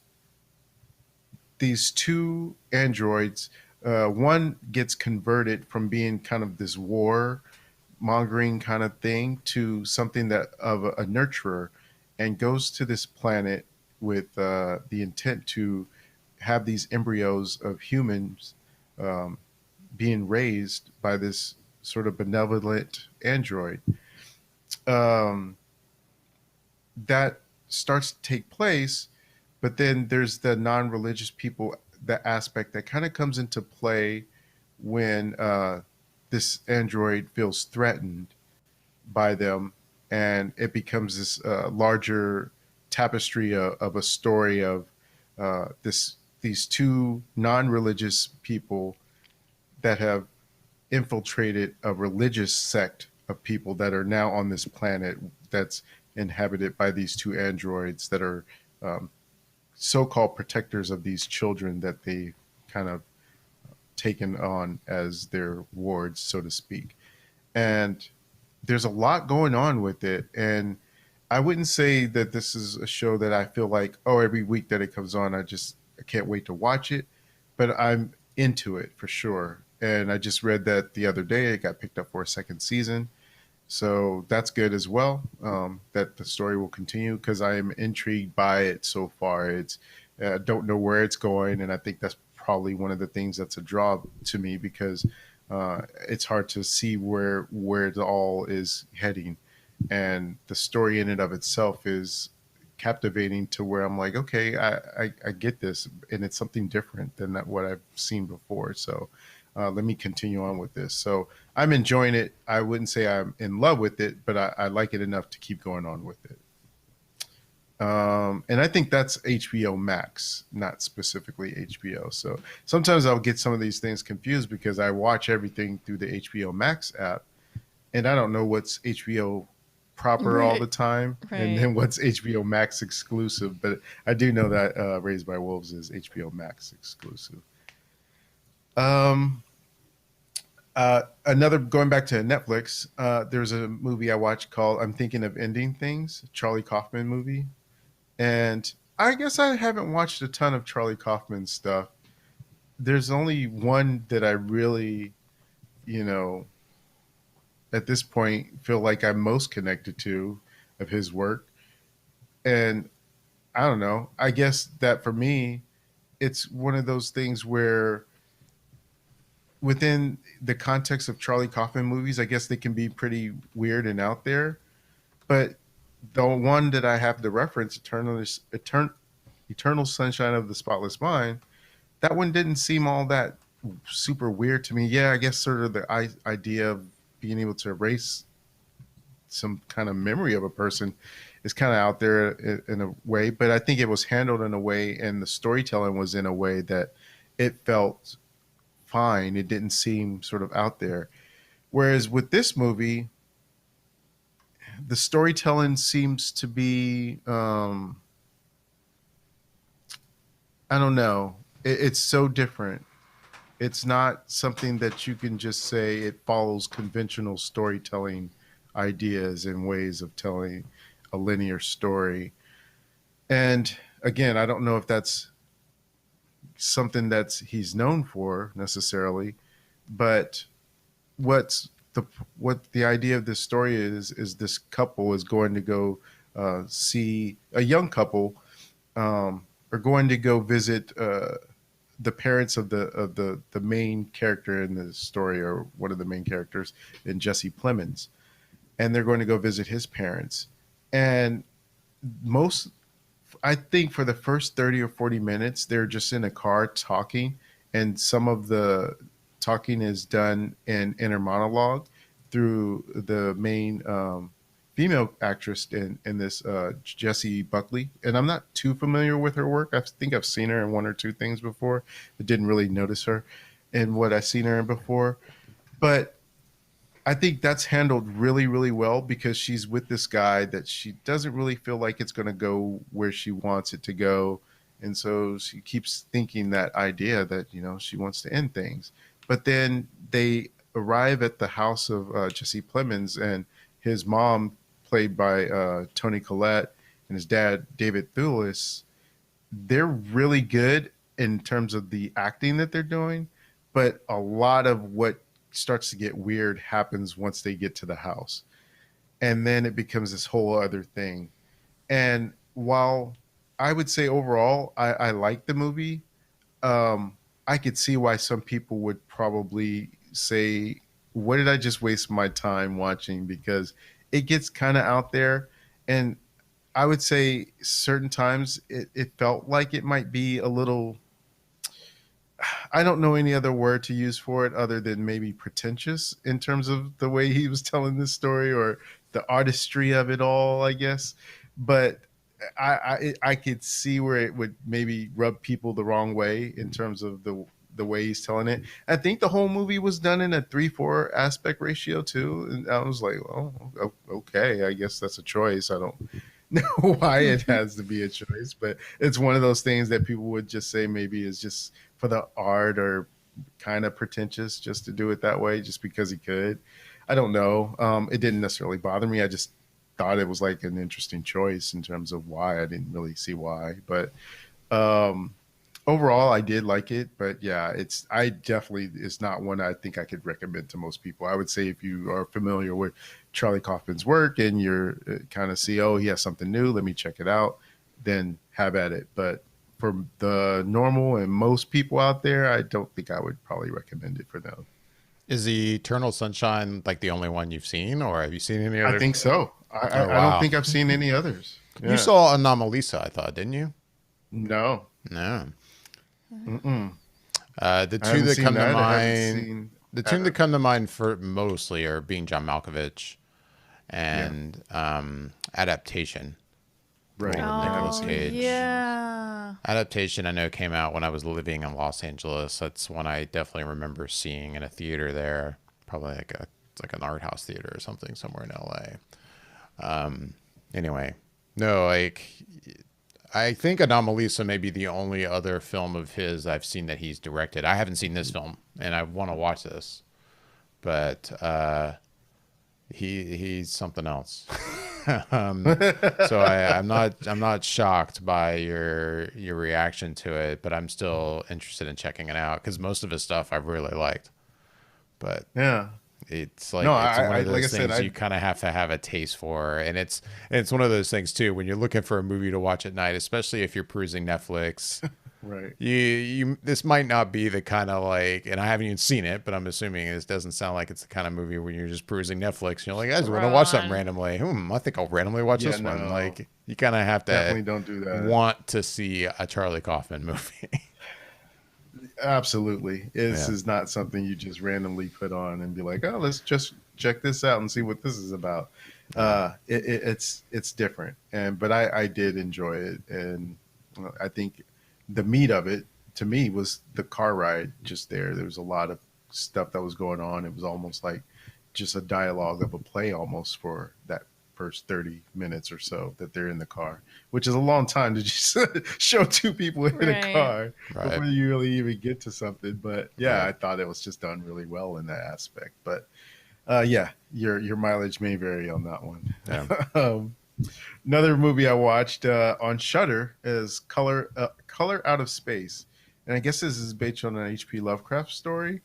Speaker 2: these two androids. One gets converted from being kind of this war mongering kind of thing to something that of a nurturer, and goes to this planet with the intent to have these embryos of humans being raised by this sort of benevolent android. That starts to take place, but then there's the non-religious people, the aspect that kind of comes into play when this android feels threatened by them, and it becomes this larger tapestry of a story of these two non-religious people that have infiltrated a religious sect of people that are now on this planet that's inhabited by these two androids that are so-called protectors of these children that they kind of taken on as their wards, so to speak. And there's a lot going on with it. And I wouldn't say that this is a show that I feel like, oh, every week that it comes on, I can't wait to watch it. But I'm into it for sure. And I just read that the other day it got picked up for a second season. So that's good as well, that the story will continue, because I am intrigued by it so far. I don't know where it's going, and I think that's probably one of the things that's a draw to me, because it's hard to see where it all is heading. And the story in and of itself is captivating to where I'm like, okay, I get this, and it's something different than what I've seen before. So let me continue on with this. So I'm enjoying it. I wouldn't say I'm in love with it, but I like it enough to keep going on with it. And I think that's HBO Max, not specifically HBO. So sometimes I'll get some of these things confused because I watch everything through the HBO Max app, and I don't know what's HBO proper all
Speaker 3: Right.
Speaker 2: the time, and
Speaker 3: Right.
Speaker 2: then what's HBO Max exclusive. But I do know that Raised by Wolves is HBO Max exclusive. Um, Another going back to Netflix, there's a movie I watched called I'm Thinking of Ending Things, Charlie Kaufman movie. And I guess I haven't watched a ton of Charlie Kaufman stuff. There's only one that I really, you know, at this point feel like I'm most connected to of his work. And I don't know. I guess that for me, it's one of those things where within the context of Charlie Kaufman movies, I guess they can be pretty weird and out there. But the one that I have to reference, Eternal Sunshine of the Spotless Mind, that one didn't seem all that super weird to me. Yeah, I guess sort of the idea of being able to erase some kind of memory of a person is kind of out there in a way, but I think it was handled in a way, and the storytelling was in a way that it felt fine. It didn't seem sort of out there. Whereas with this movie, the storytelling seems to be, I don't know, it's so different. It's not something that you can just say it follows conventional storytelling ideas and ways of telling a linear story. And again, I don't know if that's something that's he's known for necessarily, but what's what the idea of this story is this couple is going to go see a young couple are going to go visit the parents of the main character in the story, or one of the main characters in Jesse Plemons, and they're going to go visit his parents. And most, I think, for the first 30 or 40 minutes, they're just in a car talking, and some of the talking is done in inner monologue through the main female actress in this, Jessie Buckley. And I'm not too familiar with her work. I think I've seen her in one or two things before, but didn't really notice her in what I've seen her in before. But I think that's handled really, really well, because she's with this guy that she doesn't really feel like it's going to go where she wants it to go. And so she keeps thinking that idea that, she wants to end things. But then they arrive at the house of Jesse Plemons, and his mom, played by Toni Collette, and his dad, David Thewlis. They're really good in terms of the acting that they're doing, but a lot of what starts to get weird happens once they get to the house. And then it becomes this whole other thing. And while I would say overall I like the movie, I could see why some people would probably say, what did I just waste my time watching? Because it gets kind of out there. And I would say certain times it felt like it might be a little, I don't know any other word to use for it other than maybe pretentious in terms of the way he was telling this story, or the artistry of it all, I guess. But I could see where it would maybe rub people the wrong way in terms of the way he's telling it. I think the whole movie was done in a 3:4 aspect ratio too, and I was like, oh, okay, I guess that's a choice. I don't know why it has to be a choice, but it's one of those things that people would just say maybe is just for the art, or kind of pretentious just to do it that way, just because he could. I don't know. It didn't necessarily bother me. I just thought it was like an interesting choice in terms of why. I didn't really see why, but overall I did like it. But yeah, it's not one I think I could recommend to most people. I would say if you are familiar with Charlie Kaufman's work and you're kind of see, oh, he has something new, let me check it out, then have at it. But for the normal and most people out there, I don't think I would probably recommend it for them.
Speaker 1: Is the Eternal Sunshine like the only one you've seen, or have you seen any
Speaker 2: I
Speaker 1: other?
Speaker 2: think so.
Speaker 1: Oh,
Speaker 2: I don't
Speaker 1: wow.
Speaker 2: think I've seen any others.
Speaker 1: You
Speaker 2: Yeah.
Speaker 1: saw Anomalisa, I thought, didn't you?
Speaker 2: No.
Speaker 1: No.
Speaker 2: Mm-mm.
Speaker 1: The
Speaker 2: I
Speaker 1: two
Speaker 2: haven't
Speaker 1: that
Speaker 2: seen
Speaker 1: come to
Speaker 2: that. I haven't
Speaker 1: mind,
Speaker 2: seen
Speaker 1: the two that come to mind for mostly are being John Malkovich and Adaptation.
Speaker 2: right.
Speaker 1: Oh,
Speaker 2: I haven't
Speaker 3: Oh,
Speaker 2: seen
Speaker 1: Cage.
Speaker 3: yeah.
Speaker 1: Adaptation, I know, came out when I was living in Los Angeles. That's one I definitely remember seeing in a theater there, probably it's like an art house theater or something somewhere in LA. Anyway, no, like I think Anomalisa may be the only other film of his I've seen that he's directed. I haven't seen this film, and I want to watch this, but he's something else. So I'm not shocked by your reaction to it, but I'm still interested in checking it out because most of his stuff I've really liked. But
Speaker 2: Yeah.
Speaker 1: it's like
Speaker 2: No,
Speaker 1: it's one
Speaker 2: I
Speaker 1: of
Speaker 2: like I
Speaker 1: those
Speaker 2: said,
Speaker 1: things you kind of have to have a taste for, and it's one of those things too when you're looking for a movie to watch at night, especially if you're perusing Netflix.
Speaker 2: right.
Speaker 1: You this might not be the kind of like, and I haven't even seen it, but I'm assuming this doesn't sound like it's the kind of movie when you're just perusing Netflix. You're like, guys, want to
Speaker 3: Throw
Speaker 1: watch something
Speaker 3: on.
Speaker 1: randomly. I think I'll randomly watch
Speaker 2: Yeah,
Speaker 1: this one.
Speaker 2: no.
Speaker 1: Like, you kind of have to
Speaker 2: Definitely don't do that.
Speaker 1: want to see a Charlie Kaufman movie.
Speaker 2: Absolutely. This
Speaker 1: Yeah.
Speaker 2: is not something you just randomly put on and be like, oh, let's just check this out and see what this is about. It's different. But I did enjoy it. And I think the meat of it to me was the car ride just there. There was a lot of stuff that was going on. It was almost like just a dialogue of a play almost for that first 30 minutes or so that they're in the car, which is a long time to just show two people in a
Speaker 3: Right.
Speaker 2: car
Speaker 1: Right.
Speaker 2: before you really even get to something. But yeah,
Speaker 1: Right.
Speaker 2: I thought it was just done really well in that aspect. But yeah, your mileage may vary on that one.
Speaker 1: Yeah.
Speaker 2: um, Another movie I watched on Shudder is Color Out of Space, and I guess this is based on an H.P. Lovecraft story.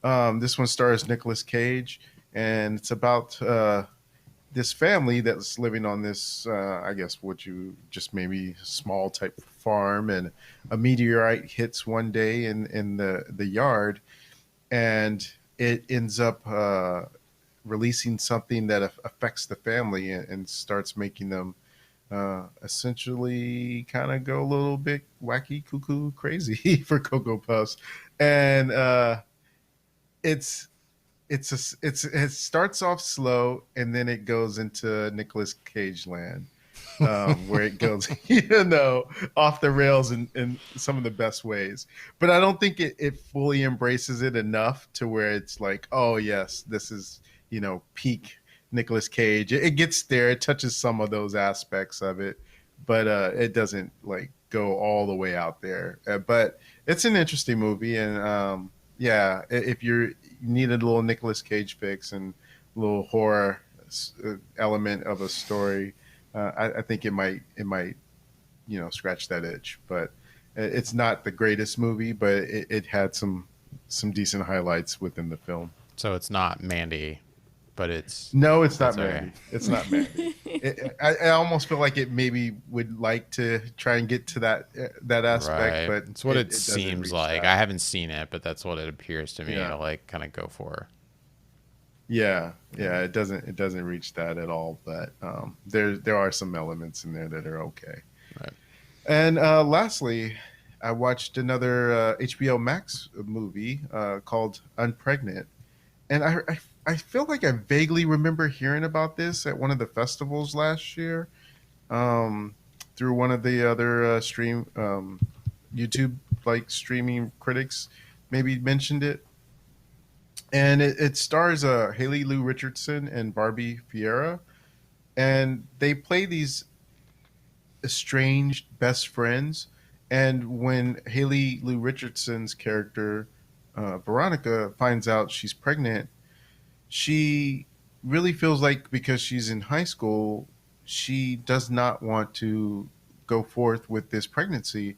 Speaker 2: This one stars Nicolas Cage, and it's about this family that's living on this, I guess, what you just maybe small type farm, and a meteorite hits one day in the yard, and it ends up releasing something that affects the family and starts making them essentially kind of go a little bit wacky, cuckoo, crazy for Cocoa Puffs, and it's it starts off slow and then it goes into Nicolas Cage land, where it goes, off the rails in some of the best ways. But I don't think it fully embraces it enough to where it's like, oh yes, this is peak Nicolas Cage. It gets there, it touches some of those aspects of it, but it doesn't like go all the way out there. But it's an interesting movie, and yeah, if you need a little Nicolas Cage fix and a little horror element of a story, I think it might scratch that itch. But it's not the greatest movie, but it had some decent highlights within the film.
Speaker 1: So it's not Mandy, but it's
Speaker 2: No, it's not
Speaker 1: That's okay.
Speaker 2: Mandy. It's not Mandy. I almost feel like it maybe would like to try and get to that aspect,
Speaker 1: right.
Speaker 2: but
Speaker 1: It's what it
Speaker 2: doesn't
Speaker 1: seems
Speaker 2: reach
Speaker 1: like.
Speaker 2: that.
Speaker 1: I haven't seen it, but that's what it appears to me
Speaker 2: Yeah.
Speaker 1: to like kind of go for.
Speaker 2: Yeah, it doesn't reach that at all. But there are some elements in there that are okay.
Speaker 1: Right.
Speaker 2: And lastly, I watched another HBO Max movie called Unpregnant, and I feel like I vaguely remember hearing about this at one of the festivals last year, through one of the other YouTube like streaming critics maybe mentioned it. And it stars Haley Lou Richardson and Barbie Fiera, and they play these estranged best friends. And when Haley Lou Richardson's character Veronica finds out she's pregnant, she really feels like because she's in high school, she does not want to go forth with this pregnancy.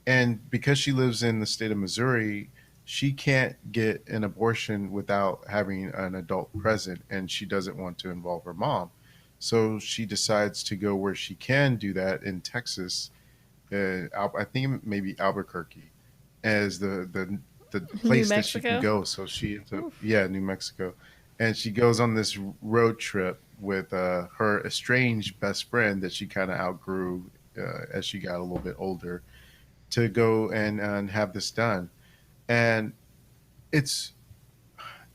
Speaker 2: And because she lives in the state of Missouri, she can't get an abortion without having an adult present, and she doesn't want to involve her mom. So she decides to go where she can do that in Texas. I think maybe Albuquerque as the place that she can
Speaker 3: Mexico?
Speaker 2: go. So she ends up, yeah, New Mexico, and she goes on this road trip with her estranged best friend that she kind of outgrew as she got a little bit older, to go and have this done. And it's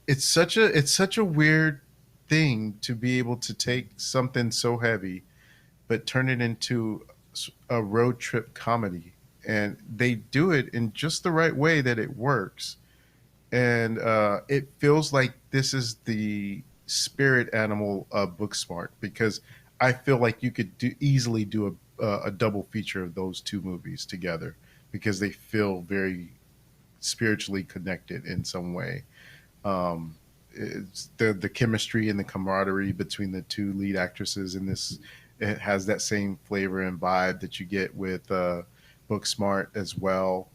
Speaker 2: it's such a weird thing to be able to take something so heavy but turn it into a road trip comedy, and they do it in just the right way that it works. And it feels like this is the spirit animal of Booksmart, because I feel like you could easily do a double feature of those two movies together because they feel very spiritually connected in some way. It's the chemistry and the camaraderie between the two lead actresses in this. It has that same flavor and vibe that you get with Booksmart as well.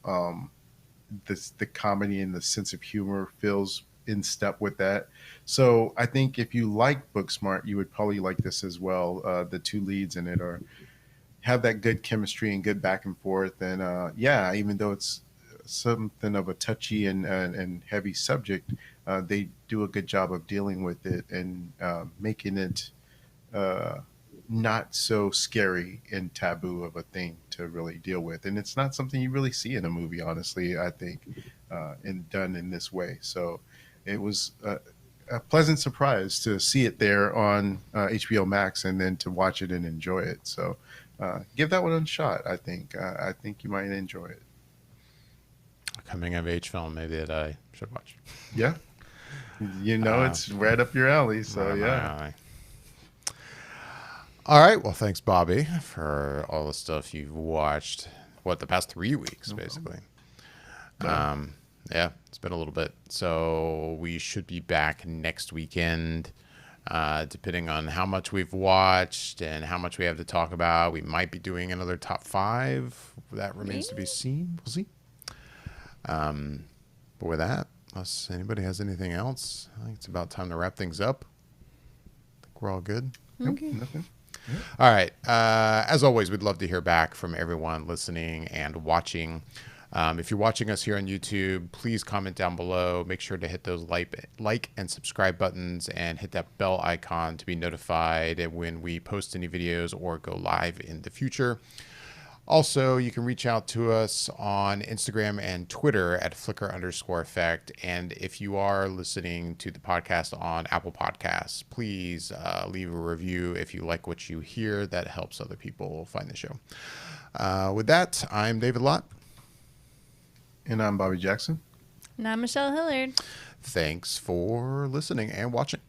Speaker 2: The comedy and the sense of humor feels in step with that. So I think if you like Booksmart, you would probably like this as well. The two leads in it are have that good chemistry and good back and forth. And yeah, even though it's something of a touchy and heavy subject, they do a good job of dealing with it and making it not so scary and taboo of a thing to really deal with. And it's not something you really see in a movie, honestly, I think, and done in this way. So it was a pleasant surprise to see it there on HBO Max and then to watch it and enjoy it. So give that one a shot, I think. I think you might enjoy it.
Speaker 1: Coming of age film, maybe that I should watch.
Speaker 2: Yeah. You know, it's right up your alley. So,
Speaker 1: Right up my
Speaker 2: yeah.
Speaker 1: alley. All right. Well, thanks, Bobby, for all the stuff you've watched. The past 3 weeks, basically. Yeah, it's been a little bit. So we should be back next weekend, depending on how much we've watched and how much we have to talk about. We might be doing another top 5. That remains to be seen. We'll see. But with that, unless anybody has anything else, I think it's about time to wrap things up. I think we're all good.
Speaker 2: Okay. Nothing. Yeah.
Speaker 1: All right. As always, we'd love to hear back from everyone listening and watching. If you're watching us here on YouTube, please comment down below. Make sure to hit those like and subscribe buttons and hit that bell icon to be notified when we post any videos or go live in the future. Also, you can reach out to us on Instagram and Twitter at @flicker_effect. And if you are listening to the podcast on Apple Podcasts, please leave a review if you like what you hear. That helps other people find the show. With that, I'm David Lott.
Speaker 2: And I'm Bobby Jackson.
Speaker 3: And I'm Michelle Hillard.
Speaker 1: Thanks for listening and watching.